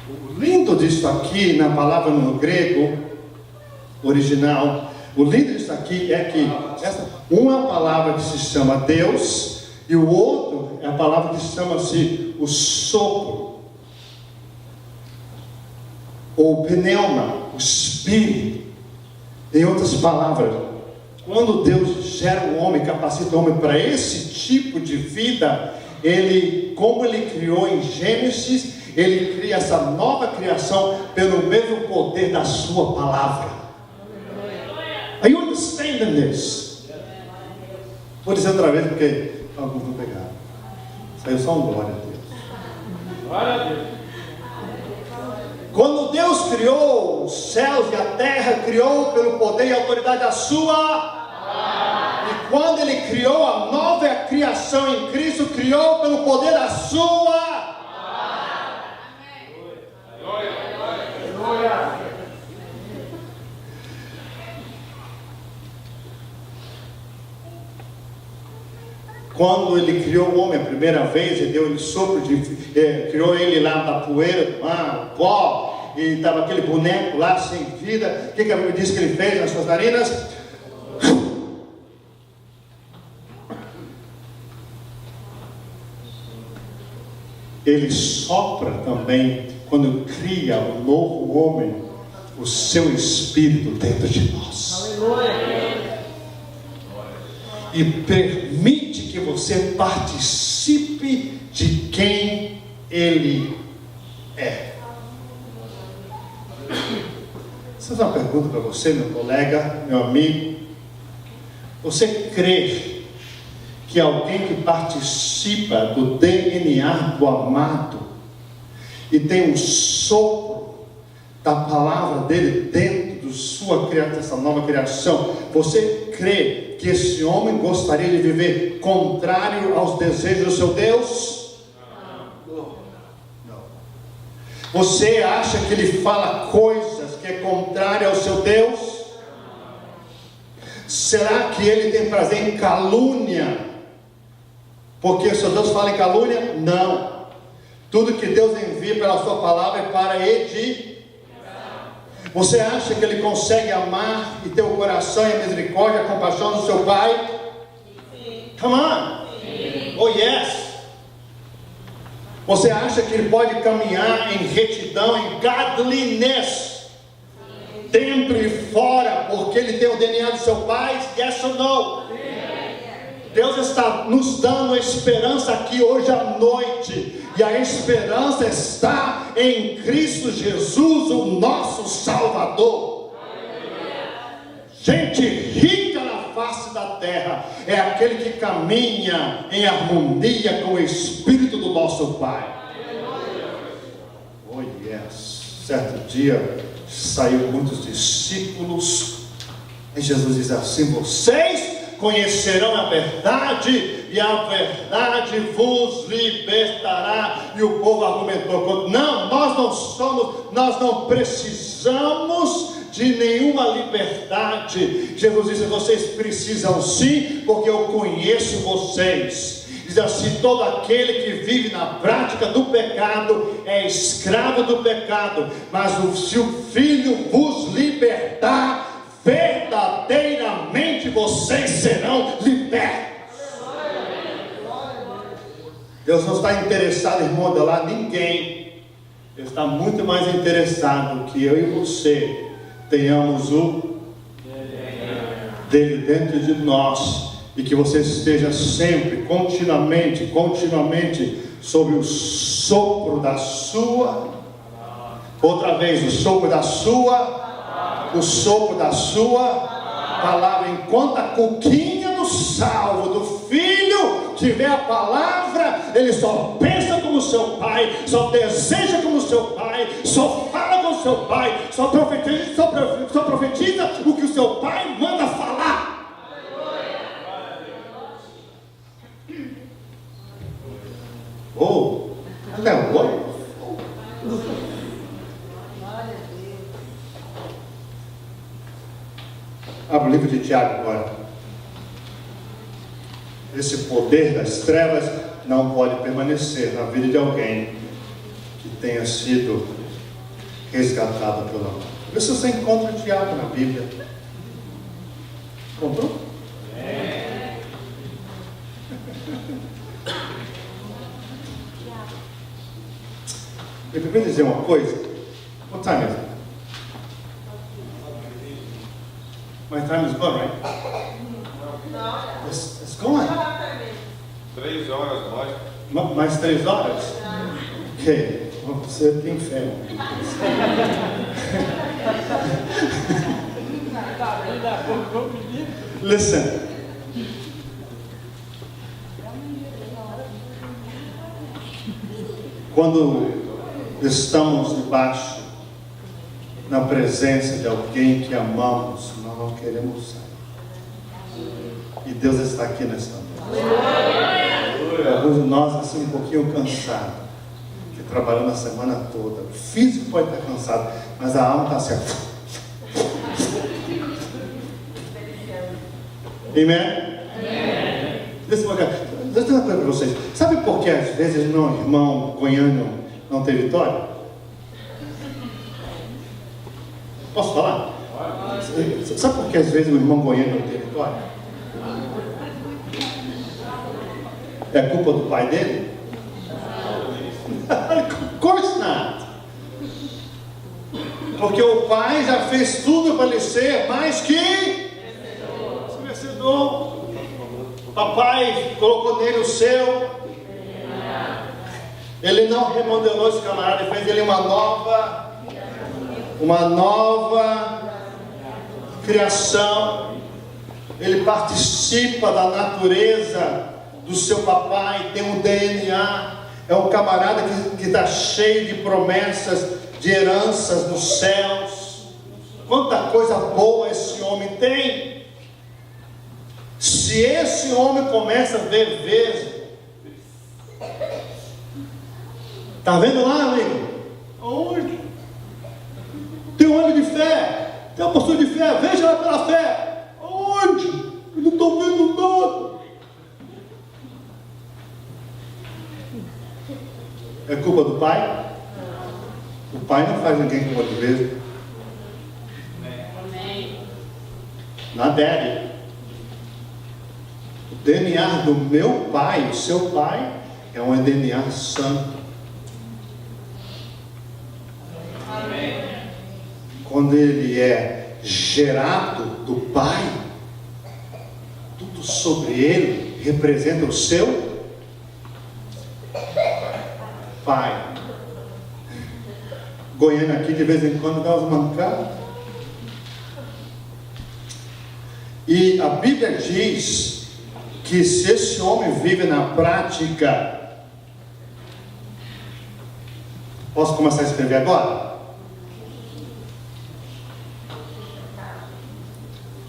O lindo disso aqui, na palavra no grego original, o lindo disso aqui é que uma é a palavra que se chama Deus, e o outro é a palavra que chama-se o sopro, ou pneuma, o espírito. Em outras palavras, quando Deus gera o homem, capacita o homem para esse tipo de vida, como ele criou em Gênesis, ele cria essa nova criação pelo mesmo poder da sua palavra. Are you understanding this? Vou dizer outra vez porque alguns não pegaram. Saiu só um glória a Deus. Glória a Deus. Quando Deus criou os céus e a terra, criou pelo poder e autoridade da sua. E quando ele criou a nova criação em Cristo, criou pelo poder da sua. Quando ele criou o homem a primeira vez, ele deu-lhe sopro criou ele lá da poeira, do mar, pó, e estava aquele boneco lá sem vida. O que a Bíblia diz que ele fez nas suas narinas? Ele sopra também, quando cria o novo homem, o seu espírito dentro de nós. E permite que você participe de quem ele é. Vou fazer uma pergunta para você, meu colega, meu amigo. Você crê que alguém que participa do DNA do amado e tem um sopro da palavra dele dentro de sua criação, essa nova criação, você crê que esse homem gostaria de viver contrário aos desejos do seu Deus? Não. Você acha que ele fala coisas que é contrário ao seu Deus? Será que ele tem prazer em calúnia? Porque o seu Deus fala em calúnia? Não. Tudo que Deus envia pela sua palavra é para edificar. Você acha que ele consegue amar e ter o coração e a misericórdia, a compaixão do seu pai? Sim. Come on. Sim. Oh yes. Você acha que ele pode caminhar em retidão, em godliness, sim, dentro e fora, porque ele tem o DNA do seu pai? Yes or no? Sim. Deus está nos dando a esperança aqui hoje à noite. E a esperança está em Cristo Jesus, o nosso Salvador. Gente rica na face da terra é aquele que caminha em harmonia com o Espírito do nosso Pai. Oh yes. Certo dia saiu muitos discípulos e Jesus diz assim: vocês conhecerão a verdade e a verdade vos libertará. E o povo argumentou: não, nós não precisamos de nenhuma liberdade. Jesus disse: vocês precisam sim, porque eu conheço vocês. Diz assim: todo aquele que vive na prática do pecado é escravo do pecado, mas se o Filho vos libertar, verdadeiramente vocês serão libertos. Deus não está interessado em modelar ninguém. Ele está muito mais interessado que eu e você tenhamos o dele dentro de nós, e que você esteja sempre, continuamente sob o sopro da sua, outra vez, o sopro da sua palavra. Enquanto a cuquinha do salvo, do filho, tiver a palavra, ele só pensa como seu pai, só deseja como seu pai, só fala como seu pai, só profetiza o que o seu pai manda falar. Oh, aleluia. Abra o livro de Tiago agora. Esse poder das trevas não pode permanecer na vida de alguém que tenha sido resgatado pelo amor. Vê se você encontra o Tiago na Bíblia. Encontrou? Eu primeiro dizer uma coisa. What time is it? My time is gone, right? It's gone. 3 horas, nós. Mais 3 horas? Ok. Você tem fé. Listen. Quando estamos debaixo, na presença de alguém que amamos, nós não queremos sair. E Deus está aqui nesta noite. Alguns de nós assim um pouquinho cansados, que trabalhamos a semana toda. O físico pode estar cansado, mas a alma está assim. Amém? Deixa eu dizer uma coisa para vocês. Sabe por que às vezes meu irmão goiano não tem vitória? Posso falar? Sabe por que às vezes o irmão goiano não tem vitória? É culpa do pai dele? Of course not. Porque o pai já fez tudo para ele ser mais que vencedor. Papai colocou nele o seu. Ele não remodelou esse camarada, ele fez ele uma nova criação. Ele participa da natureza do seu papai, tem um DNA. É um camarada que está cheio de promessas, de heranças nos céus. Quanta coisa boa esse homem tem. Se esse homem começa a ver vezes, está vendo lá, amigo? Onde? Tem um homem de fé, tem uma postura de fé, veja lá pela fé. Onde? Eu não estou vendo nada. É culpa do pai? O pai não faz ninguém com outro mesmo. Na daddy. O DNA do meu pai, o seu pai, é um DNA santo. Amém. Quando ele é gerado do pai, tudo sobre ele representa o seu pai. Goiânia aqui de vez em quando dá umas mancadas. E a Bíblia diz que se esse homem vive na prática, posso começar a escrever agora?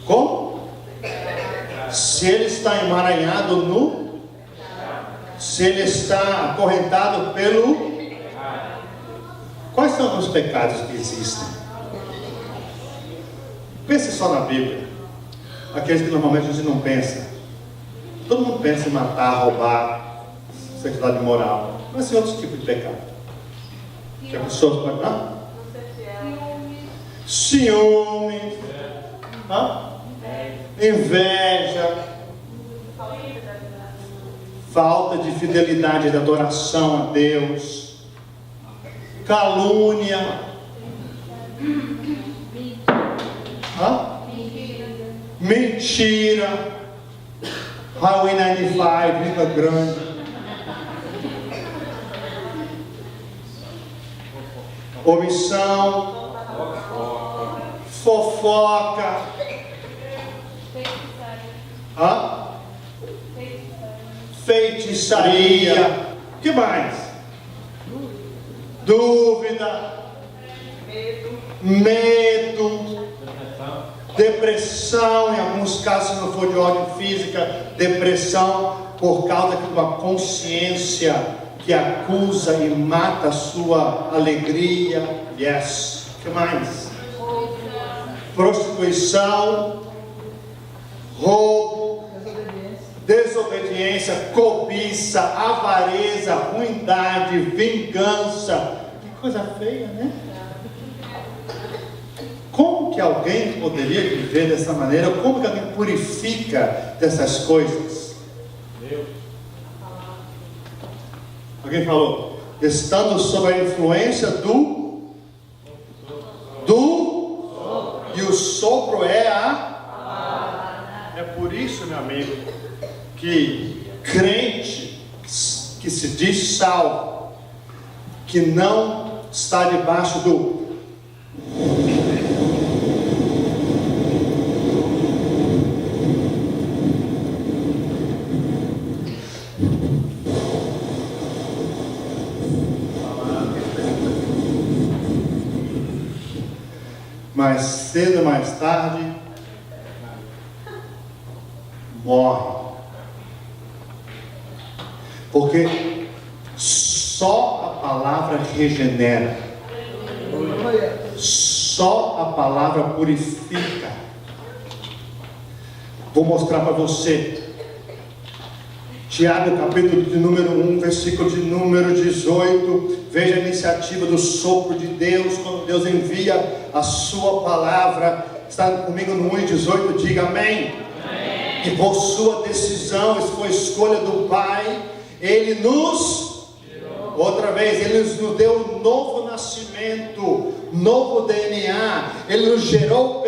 Como? Se ele está emaranhado se ele está acorrentado pelo... Quais são os pecados que existem? Pense só na Bíblia. Aqueles que normalmente a gente não pensa. Todo mundo pensa em matar, roubar, sexualidade imoral. Mas tem outros tipos de pecado. Que a pessoa pode dar? Ciúme. Inveja. Falta de fidelidade da adoração a Deus. Calúnia. Mentira. Highway 95, Rica Grande. Omissão. Fofoca. Feitiçaria. O que mais? Dúvida. Medo. Depressão, em alguns casos, se não for de ordem física, depressão por causa de uma consciência que acusa e mata a sua alegria. Yes. O que mais? Prostituição, roubo, desobediência, cobiça, avareza, ruindade, vingança. Que coisa feia, né? Como que alguém poderia viver dessa maneira? Como que alguém purifica dessas coisas? Alguém falou, estando sob a influência e o sopro é É por isso, meu amigo, que crente que se diz salvo, que não está debaixo do mais cedo ou mais tarde morre. Porque só a palavra regenera, só a palavra purifica. Vou mostrar para você. Tiago, capítulo de número 1, versículo de número 18. Veja a iniciativa do sopro de Deus, quando Deus envia a sua palavra. Está comigo no 1:18, diga amém. Amém. E por sua decisão, isso foi escolha do Pai, Ele nos, outra vez, Ele nos deu um novo nascimento, novo DNA. Ele nos gerou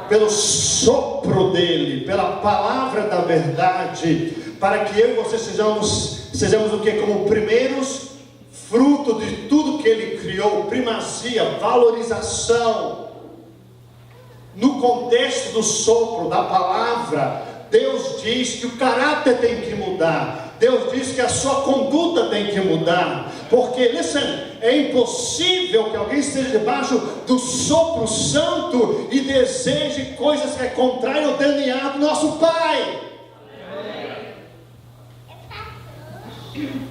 pelo sopro dele, pela palavra da verdade, para que eu e você sejamos o que? Como primeiros fruto de tudo que ele criou, primazia, valorização. No contexto do sopro, da palavra, Deus diz que o caráter tem que mudar. Deus diz que a sua conduta tem que mudar. Porque, listen, é impossível que alguém esteja debaixo do sopro santo e deseje coisas que é contrário ao DNA do nosso Pai.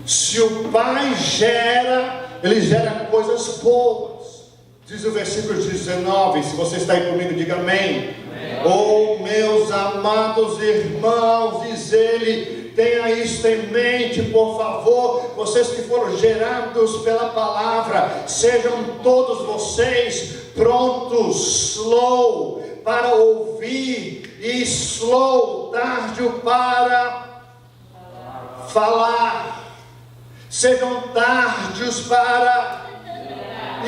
Se o Pai gera, Ele gera coisas boas. Diz o versículo 19, se você está aí comigo, diga amém. Oh, meus amados irmãos, diz Ele, tenha isso em mente, por favor. Vocês que foram gerados pela palavra, sejam todos vocês prontos, slow para ouvir e slow, tardio para falar. Sejam tardios para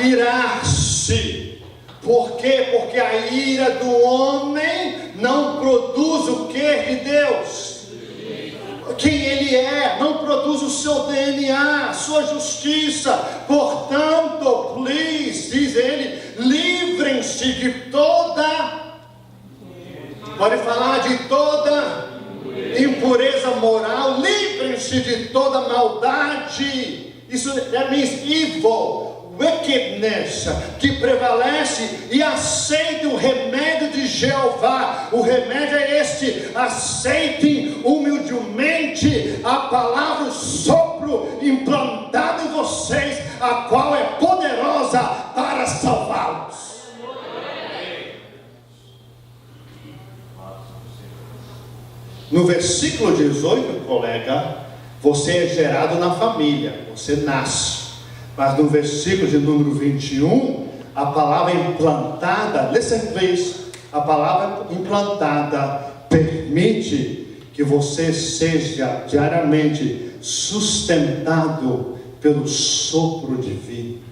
irar-se. Por quê? Porque a ira do homem não produz o que de Deus? Quem ele é, não produz o seu DNA, sua justiça. Portanto, please, diz ele, livrem-se de toda, pode falar de toda impureza moral, livrem-se de toda maldade. Isso means evil, wickedness, que prevalece, e aceite o remédio de Jeová. O remédio é este: aceitem humildemente a palavra, o sopro implantado em vocês, a qual é poderosa para salvá-los. No versículo 18, colega, você é gerado na família, você nasce. Mas no versículo de número 21, a palavra implantada, listen please, a palavra implantada permite que você seja diariamente sustentado pelo sopro divino.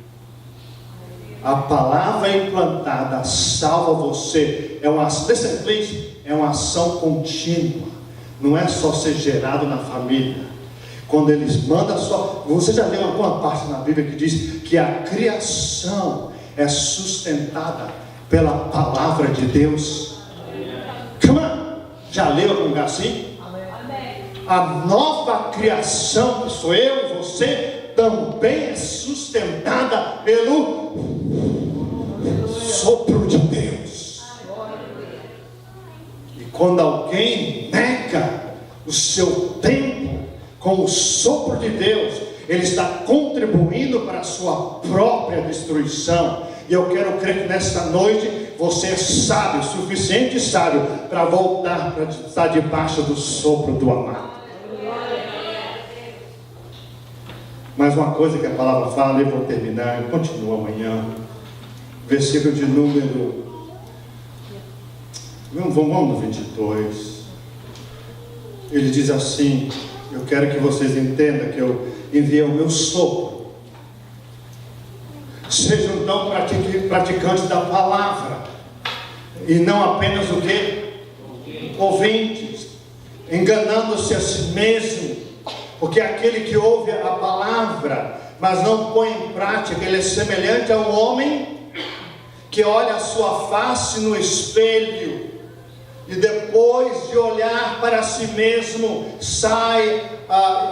A palavra implantada salva você. Listen please, é uma ação contínua. Não é só ser gerado na família. Quando eles mandam só. Você já leu alguma parte na Bíblia que diz que a criação é sustentada pela palavra de Deus? Come on! Já leu algum lugar assim? A nova criação, que sou eu e você, também é sustentada pelo sopro de Deus. E quando alguém nega o seu tempo com o sopro de Deus, ele está contribuindo para a sua própria destruição. E eu quero crer que nesta noite você é sábio, suficiente sábio, para voltar para estar debaixo do sopro do amado. Mais uma coisa que a palavra fala, eu vou terminar, eu continuo amanhã. Versículo de número, vamos no 22. Ele diz assim: eu quero que vocês entendam que eu enviei o meu sopro. Sejam então praticantes da palavra, e não apenas o quê? Ouvintes, enganando-se a si mesmo. Porque aquele que ouve a palavra, mas não põe em prática, ele é semelhante a um homem que olha a sua face no espelho e depois de olhar para si mesmo, sai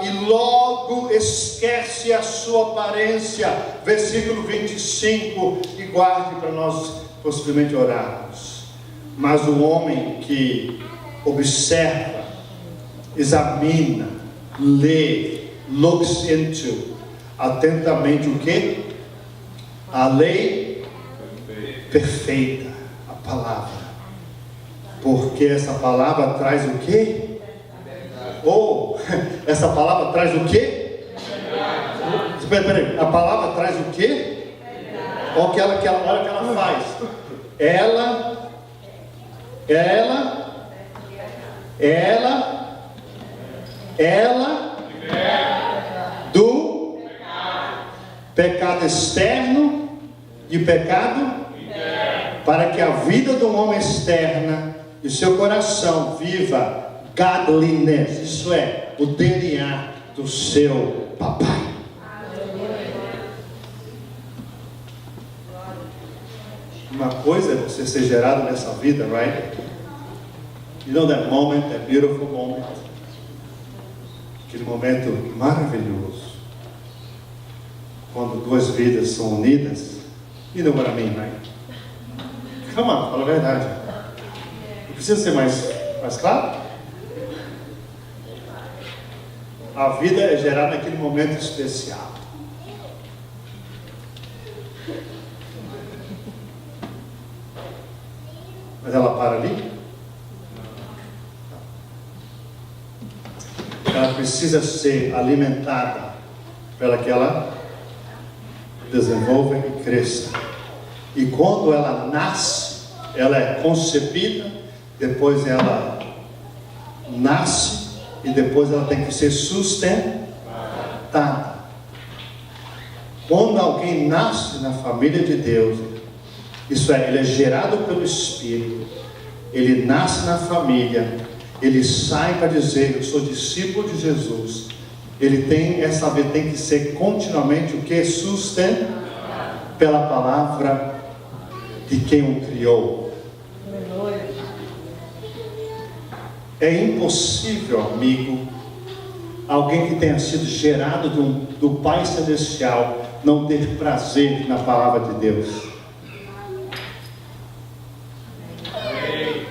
e logo esquece a sua aparência. Versículo 25, e guarde para nós possivelmente orarmos. Mas o homem que observa, examina, lê, looks into, atentamente o que? A lei perfeita, a palavra. Porque essa palavra traz o quê? Ou, essa palavra traz o quê? Espera, a palavra traz o quê? Olha o que ela faz. Ela do pecado externo e pecado para que a vida do homem externa e seu coração viva godliness, isso é, o DNA do seu papai. Uma coisa é você ser gerado nessa vida, right? You know that moment, that beautiful moment, aquele momento maravilhoso, quando duas vidas são unidas. You know what I mean, right? Come on, fala a verdade. Não precisa ser mais claro? A vida é gerada naquele momento especial. Mas ela para ali? Ela precisa ser alimentada para que ela desenvolva e cresça. E quando ela nasce, ela é concebida, depois ela nasce e depois ela tem que ser sustentada. Quando alguém nasce na família de Deus, isso é, ele é gerado pelo Espírito, ele nasce na família, ele sai para dizer, eu sou discípulo de Jesus. Ele tem essa vida, tem que ser continuamente o que? Sustentado pela palavra de quem o criou. É impossível, amigo, alguém que tenha sido gerado do Pai Celestial não ter prazer na palavra de Deus.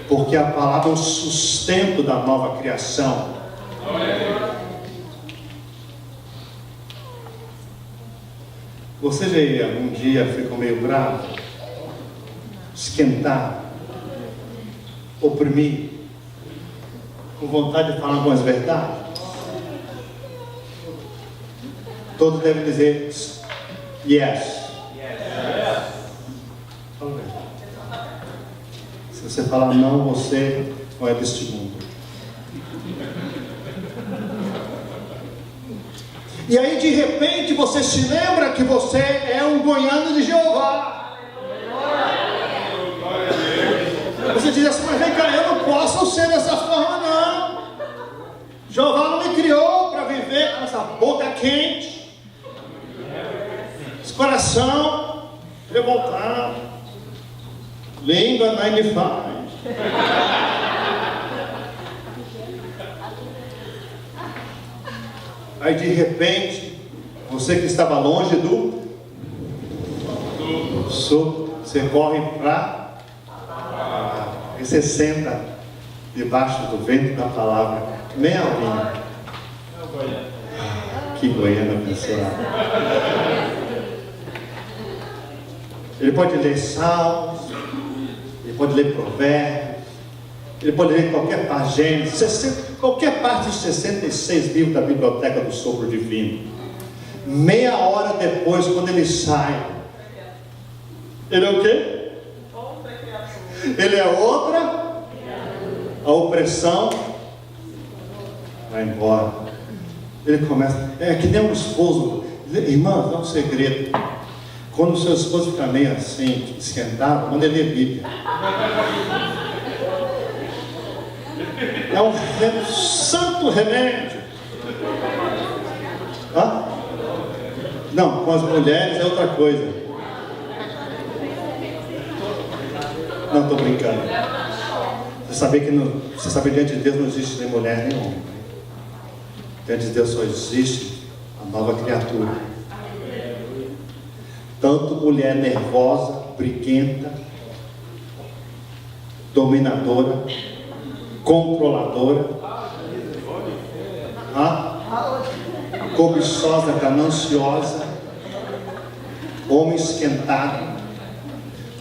Porque a palavra é o sustento da nova criação. Você já um dia ficou meio bravo, esquentado, oprimido, com vontade de falar algumas verdades? Todos devem dizer yes. Fala a verdade. Se você falar não, você não é deste mundo. E aí de repente você se lembra que você é um goiano de Jeová. Você diz assim, mas vem cá, eu não posso ser dessa forma não. Jeová não me criou para viver com essa boca quente, esse coração revoltado, língua 95. Aí de repente, você que estava longe do sul, você corre para e você senta debaixo do vento da palavra, meia horinha. Que goiano abençoado. Ele pode ler Salmos, ele pode ler Provérbios, ele pode ler qualquer parte, Gênesis, qualquer parte dos 66 livros da biblioteca do Sopro Divino. Meia hora depois, quando ele sai, ele é o quê? Ele é outra. A opressão vai embora. Ele começa, é que nem um esposo. Irmã, dá um segredo. Quando o seu esposo fica meio assim, esquentado, manda ele ler Bíblia. É um santo remédio. Não, com as mulheres é outra coisa. Não, estou brincando. Você sabe que diante de Deus não existe nem mulher nem homem. Diante de Deus só existe a nova criatura. Tanto mulher nervosa, briguenta, dominadora, controladora, cobiçosa, gananciosa, homem esquentado.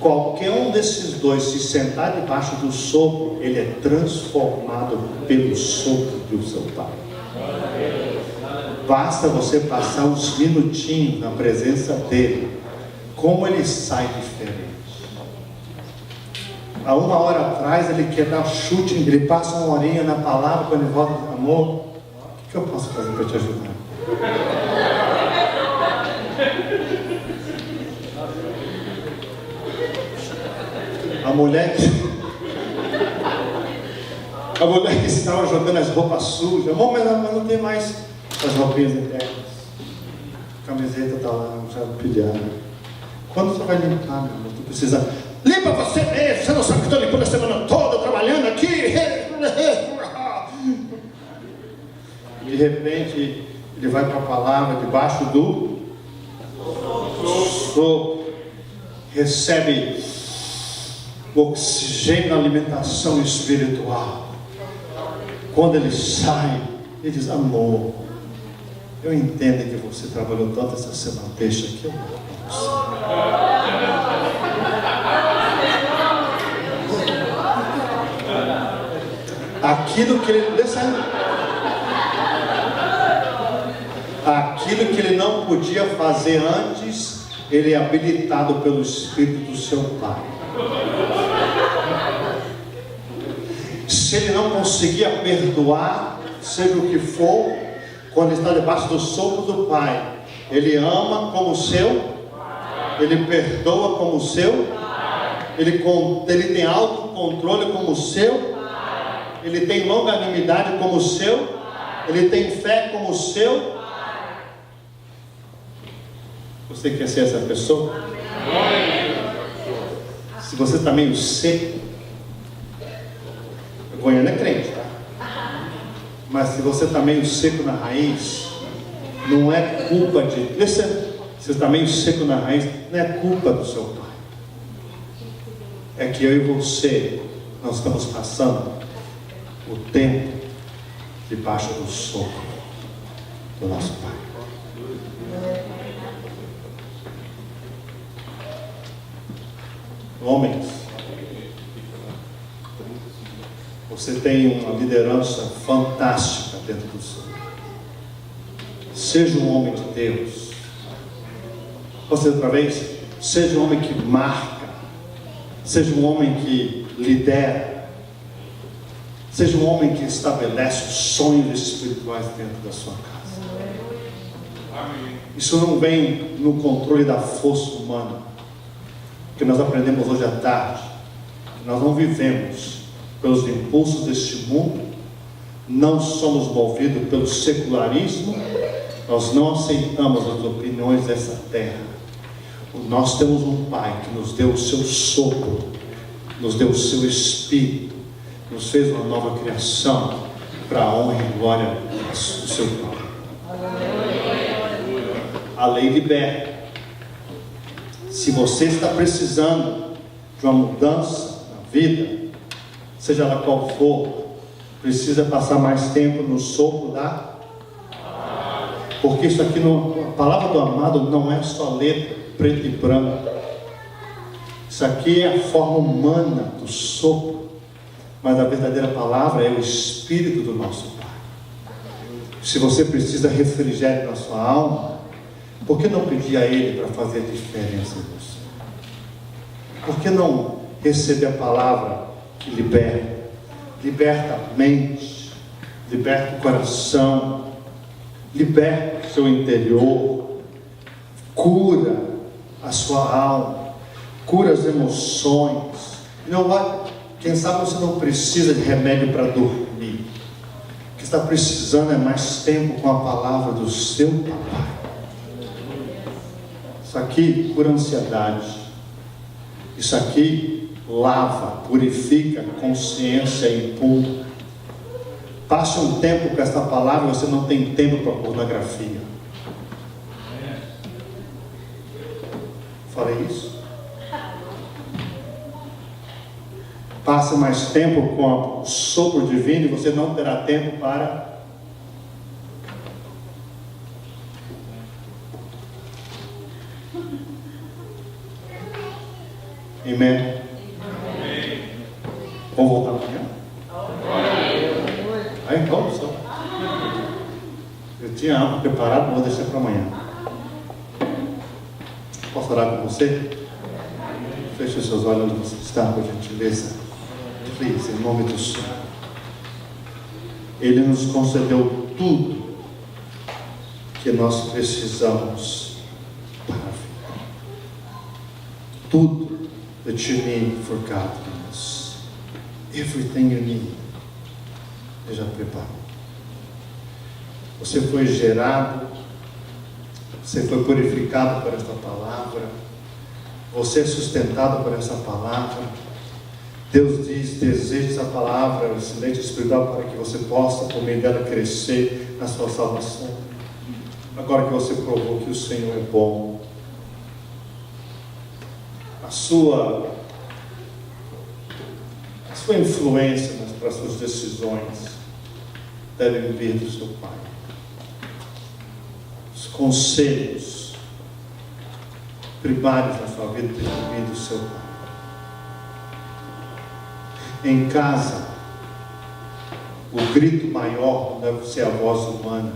Qualquer um desses dois, se sentar debaixo do sopro, ele é transformado pelo sopro do seu Pai. Basta você passar uns minutinhos na presença dele, como ele sai diferente. Há 1 hora atrás ele quer dar chute, ele passa 1 horinha na palavra, quando ele volta, amor, o que eu posso fazer para te ajudar? A mulher que estava jogando as roupas sujas, amor, mas não tem mais as roupinhas internas. A camiseta está lá, já pilhada. Quando você vai limpar, meu amor? Tu precisa. Limpa você mesmo, você não sabe que estou limpando a semana toda, trabalhando aqui. De repente, ele vai para a palavra debaixo do sopro, recebe o oxigênio na alimentação espiritual. Quando ele sai, ele diz, amor, eu entendo que você trabalhou tanto essa semana, deixa que eu vou para você. Aquilo que ele não podia fazer antes, ele é habilitado pelo Espírito do seu Pai. Se ele não conseguia perdoar, seja o que for, quando está debaixo do sopro do Pai, ele ama como o seu, ele perdoa como o seu, ele tem autocontrole como o seu, ele tem longanimidade como o seu, ele tem fé como o seu. Você quer ser essa pessoa? Se você está meio seco, Goiânia é crente, tá? Mas se você está meio seco na raiz, não é culpa de... Se você está meio seco na raiz, não é culpa do seu pai. É que eu e você, nós estamos passando o tempo debaixo do sopro do nosso Pai. Homens, você tem uma liderança fantástica dentro do Senhor. Seja um homem de Deus. Você outra vez, seja um homem que marca, seja um homem que lidera, seja um homem que estabelece os sonhos espirituais dentro da sua casa. Isso não vem no controle da força humana, que nós aprendemos hoje à tarde. Nós não vivemos pelos impulsos deste mundo, não somos movidos pelo secularismo, nós não aceitamos as opiniões dessa terra. Nós temos um Pai que nos deu o seu sopro, nos deu o seu Espírito, nos fez uma nova criação para a honra e glória do seu nome. A lei liberta. Se você está precisando de uma mudança na vida, seja ela qual for, precisa passar mais tempo no sopro da... Porque isso aqui, a palavra do amado não é só letra, preto e branco. Isso aqui é a forma humana do sopro, mas a verdadeira palavra é o Espírito do nosso Pai. Se você precisa refrigério na sua alma, por que não pedir a Ele para fazer a diferença em você? Por que não receber a palavra que liberta? Liberta a mente, liberta o coração, liberta o seu interior, cura a sua alma, cura as emoções. Não vai, quem sabe você não precisa de remédio para dormir. O que está precisando é mais tempo com a palavra do seu papai. Isso aqui cura ansiedade. Isso aqui lava, purifica consciência impura. Passe um tempo com esta palavra, você não tem tempo para pornografia. Falei isso? Passe mais tempo com o sopro divino e você não terá tempo para Amém? Vamos voltar amanhã? Aí, vamos só. Eu tinha algo preparado, vou deixar para amanhã. Posso orar com você? Feche os seus olhos onde você está, por gentileza. Please, em nome do Senhor. Ele nos concedeu tudo que nós precisamos para a vida. Tudo that you need for godliness. Everything you need. Ele já preparou. Você foi gerado, você foi purificado por esta palavra, você é sustentado por essa palavra. Deus diz: deseje essa palavra, esse leite espiritual, para que você possa, por meio dela, crescer na sua salvação. Agora que você provou que o Senhor é bom, a sua influência para as suas decisões devem vir do seu Pai. Os conselhos primários na sua vida devem vir do seu Pai. Em casa, o grito maior não deve ser a voz humana.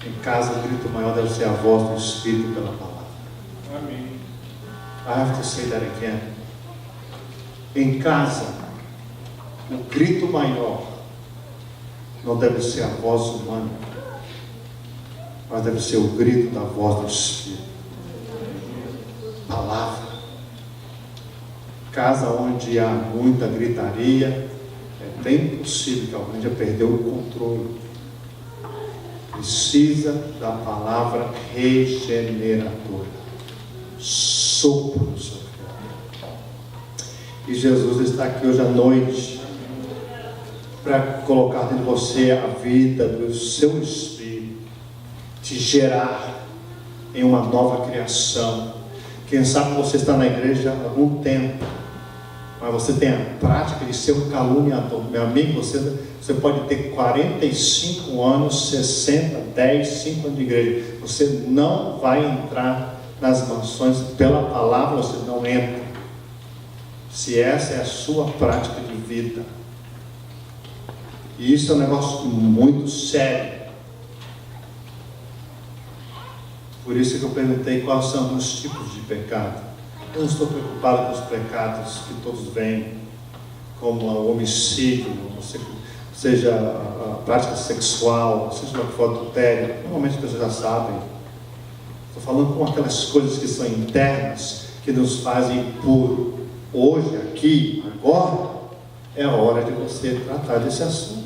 Em casa, o grito maior deve ser a voz do Espírito pela palavra. Amém. I have to say that again. Em casa, o grito maior não deve ser a voz humana, mas deve ser o grito da voz do Espírito. Palavra. Casa onde há muita gritaria, é bem possível que alguém já perdeu o controle. Precisa da palavra regeneradora. Sopro do seu Filho. E Jesus está aqui hoje à noite para colocar dentro de você a vida do seu Espírito, te gerar em uma nova criação. Quem sabe você está na igreja há algum tempo, mas você tem a prática de ser um caluniador. Meu amigo, você pode ter 45 anos, 60, 10, 5 anos de igreja. Você não vai entrar nas mansões pela palavra, você não entra. Se essa é a sua prática de vida. E isso é um negócio muito sério. Por isso que eu perguntei quais são os tipos de pecado. Eu não estou preocupado com os pecados que todos veem, como o homicídio, seja a prática sexual, seja o que for adultério. Normalmente as pessoas já sabem. Estou falando com aquelas coisas que são internas, que nos fazem impuro. Hoje, aqui, agora, é a hora de você tratar desse assunto.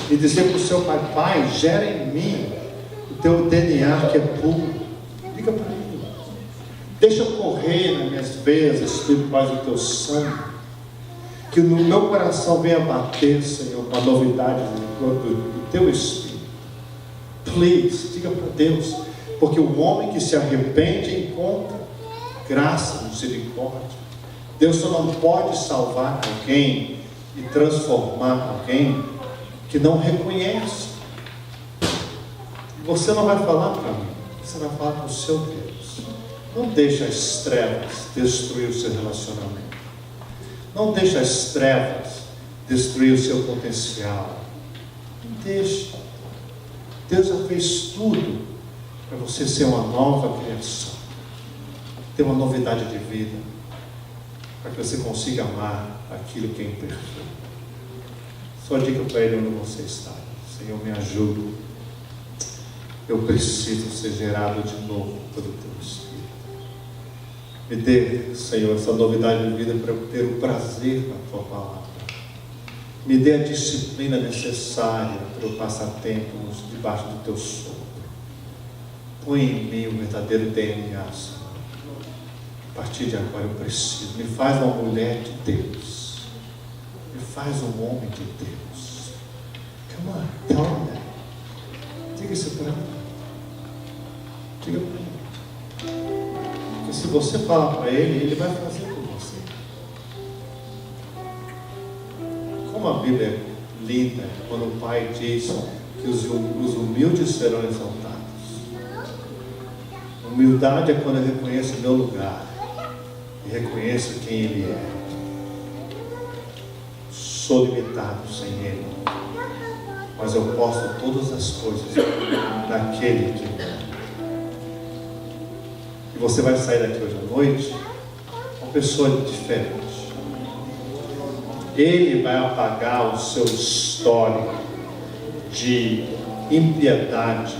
E dizer para o seu pai: Pai, gera em mim o teu DNA que é puro. Diga para ele. Deixa eu correr nas minhas veias espirituais do teu sangue. Que no meu coração venha bater, Senhor, com a novidade do teu Espírito. Please, diga para Deus. Porque o homem que se arrepende encontra graça, misericórdia. Deus só não pode salvar alguém e transformar alguém que não reconhece. Você não vai falar para mim, você vai falar para o seu Deus. Não deixe as trevas destruir o seu relacionamento. Não deixe as trevas destruir o seu potencial. Não deixe. Deus já fez tudo para você ser uma nova criação, ter uma novidade de vida, para que você consiga amar aquilo que é imperfeito. Só diga para Ele onde você está: Senhor, me ajuda. Eu preciso ser gerado de novo pelo Teu Espírito. Me dê, Senhor, essa novidade de vida para eu ter o prazer na Tua palavra. Me dê a disciplina necessária para eu passar tempo debaixo do Teu sopro. põe em mim o verdadeiro DNA, Senhor. A partir de agora eu preciso. Me faz uma mulher de Deus. Me faz um homem de Deus. Come on, tell me that. Diga isso para mim. Diga para mim. Porque se você falar para ele, ele vai fazer por você. Como a Bíblia é linda quando o Pai diz que os humildes serão exaltados. Humildade é quando eu reconheço o meu lugar e reconheço quem Ele é. Sou limitado sem Ele, mas eu posso todas as coisas daquele que me ama. E você vai sair daqui hoje à noite uma pessoa diferente. Ele vai apagar o seu histórico de impiedade,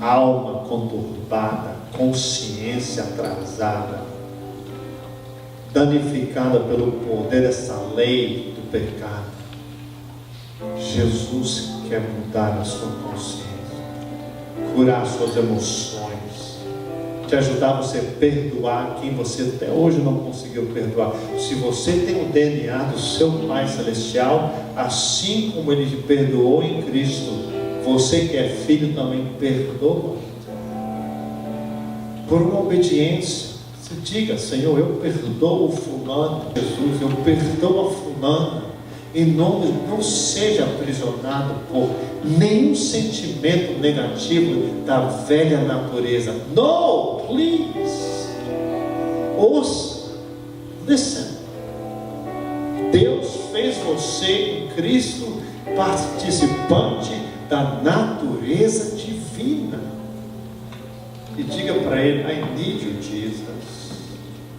alma conturbada, consciência atrasada, danificada pelo poder dessa lei do pecado. Jesus quer mudar a sua consciência, curar suas emoções, te ajudar a você perdoar quem você até hoje não conseguiu perdoar. Se você tem o DNA do seu Pai Celestial, assim como Ele te perdoou em Cristo, você que é filho também perdoa. Por uma obediência, você diga: Senhor, eu perdoo o fulano. Jesus, eu perdoo a fulana. E não seja aprisionado por nenhum sentimento negativo da velha natureza. No, please. Ouça. Listen. Deus fez você em Cristo participante da natureza divina. E diga para Ele: I need you, Jesus.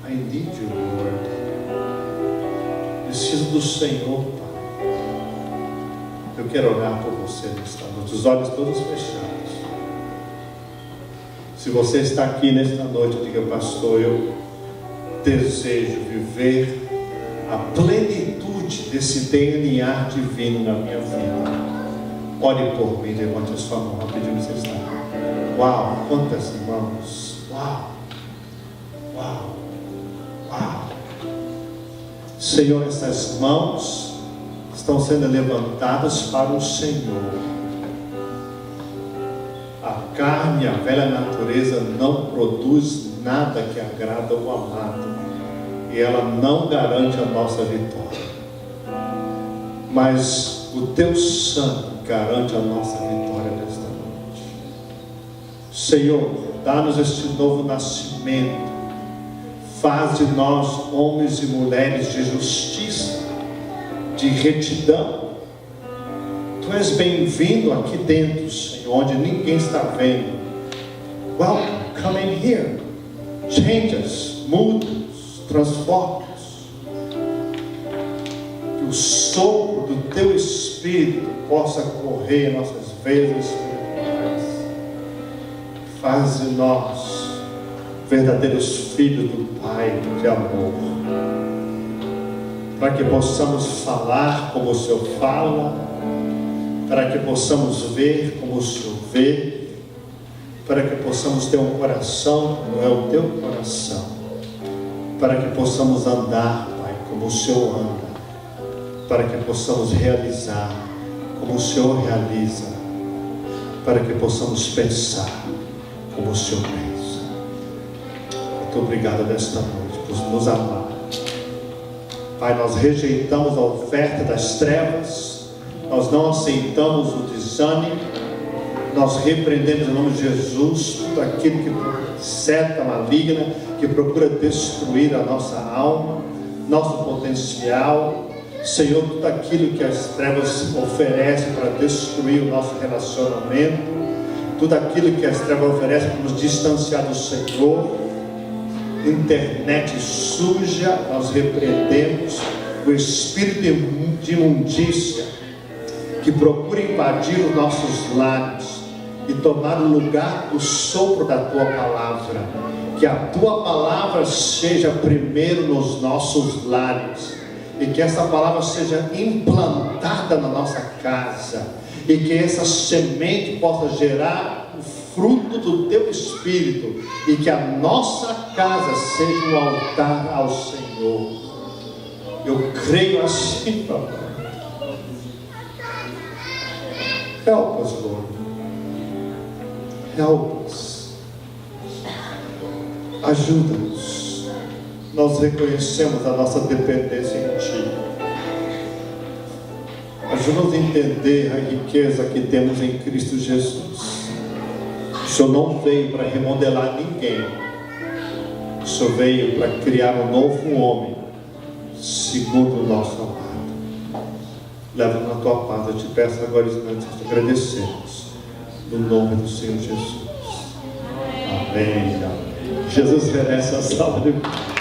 I need you, Lord. Preciso do Senhor, Pai. Eu quero orar por você nesta noite, os olhos todos fechados. Se você está aqui nesta noite, diga: pastor, eu desejo viver a plenitude desse DNA divino na minha vida. Ore por mim, levante a sua mão, rapidinho você está. Uau, quantas mãos! Uau, uau, uau! Senhor, essas mãos estão sendo levantadas para o Senhor. A carne, a velha natureza não produz nada que agrada o amado, e ela não garante a nossa vitória, mas o Teu sangue garante a nossa vitória nesta noite. Senhor, dá-nos este novo nascimento. Faz de nós homens e mulheres de justiça, de retidão. Tu és bem-vindo aqui dentro, Senhor, onde ninguém está vendo. Welcome, come in here. Change us, muda-nos, transforma-nos. Que o sopro do Teu Espírito possa correr em nossas veias espirituais. Faz de nós verdadeiros filhos do Pai de amor, para que possamos falar como o Senhor fala, para que possamos ver como o Senhor vê, para que possamos ter um coração como é o Teu coração, para que possamos andar, Pai, como o Senhor anda, para que possamos realizar como o Senhor realiza, para que possamos pensar como o Senhor pensa. Muito obrigado nesta noite por nos amar. Pai, nós rejeitamos a oferta das trevas, nós não aceitamos o desânimo, nós repreendemos em nome de Jesus tudo aquilo que seta maligna, que procura destruir a nossa alma, nosso potencial. Senhor, tudo aquilo que as trevas oferecem para destruir o nosso relacionamento, tudo aquilo que as trevas oferecem para nos distanciar do Senhor, internet suja, nós repreendemos o espírito de imundícia que procura invadir os nossos lares e tomar o lugar do sopro da Tua palavra. Que a Tua palavra seja primeiro nos nossos lares, e que essa palavra seja implantada na nossa casa, e que essa semente possa gerar o fruto do teu Espírito, e que a nossa casa seja um altar ao Senhor. Eu creio assim, papai. Help us, Lord. Help us. Ajuda-nos. Nós reconhecemos a nossa dependência em Ti. Ajuda-nos a entender a riqueza que temos em Cristo Jesus. O Senhor não veio para remodelar ninguém. O Senhor veio para criar um novo homem, segundo o nosso amado. Leva-nos na Tua paz. Eu te peço agora, nós te agradecemos. No nome do Senhor Jesus. Amém. Jesus merece a salva de palmas.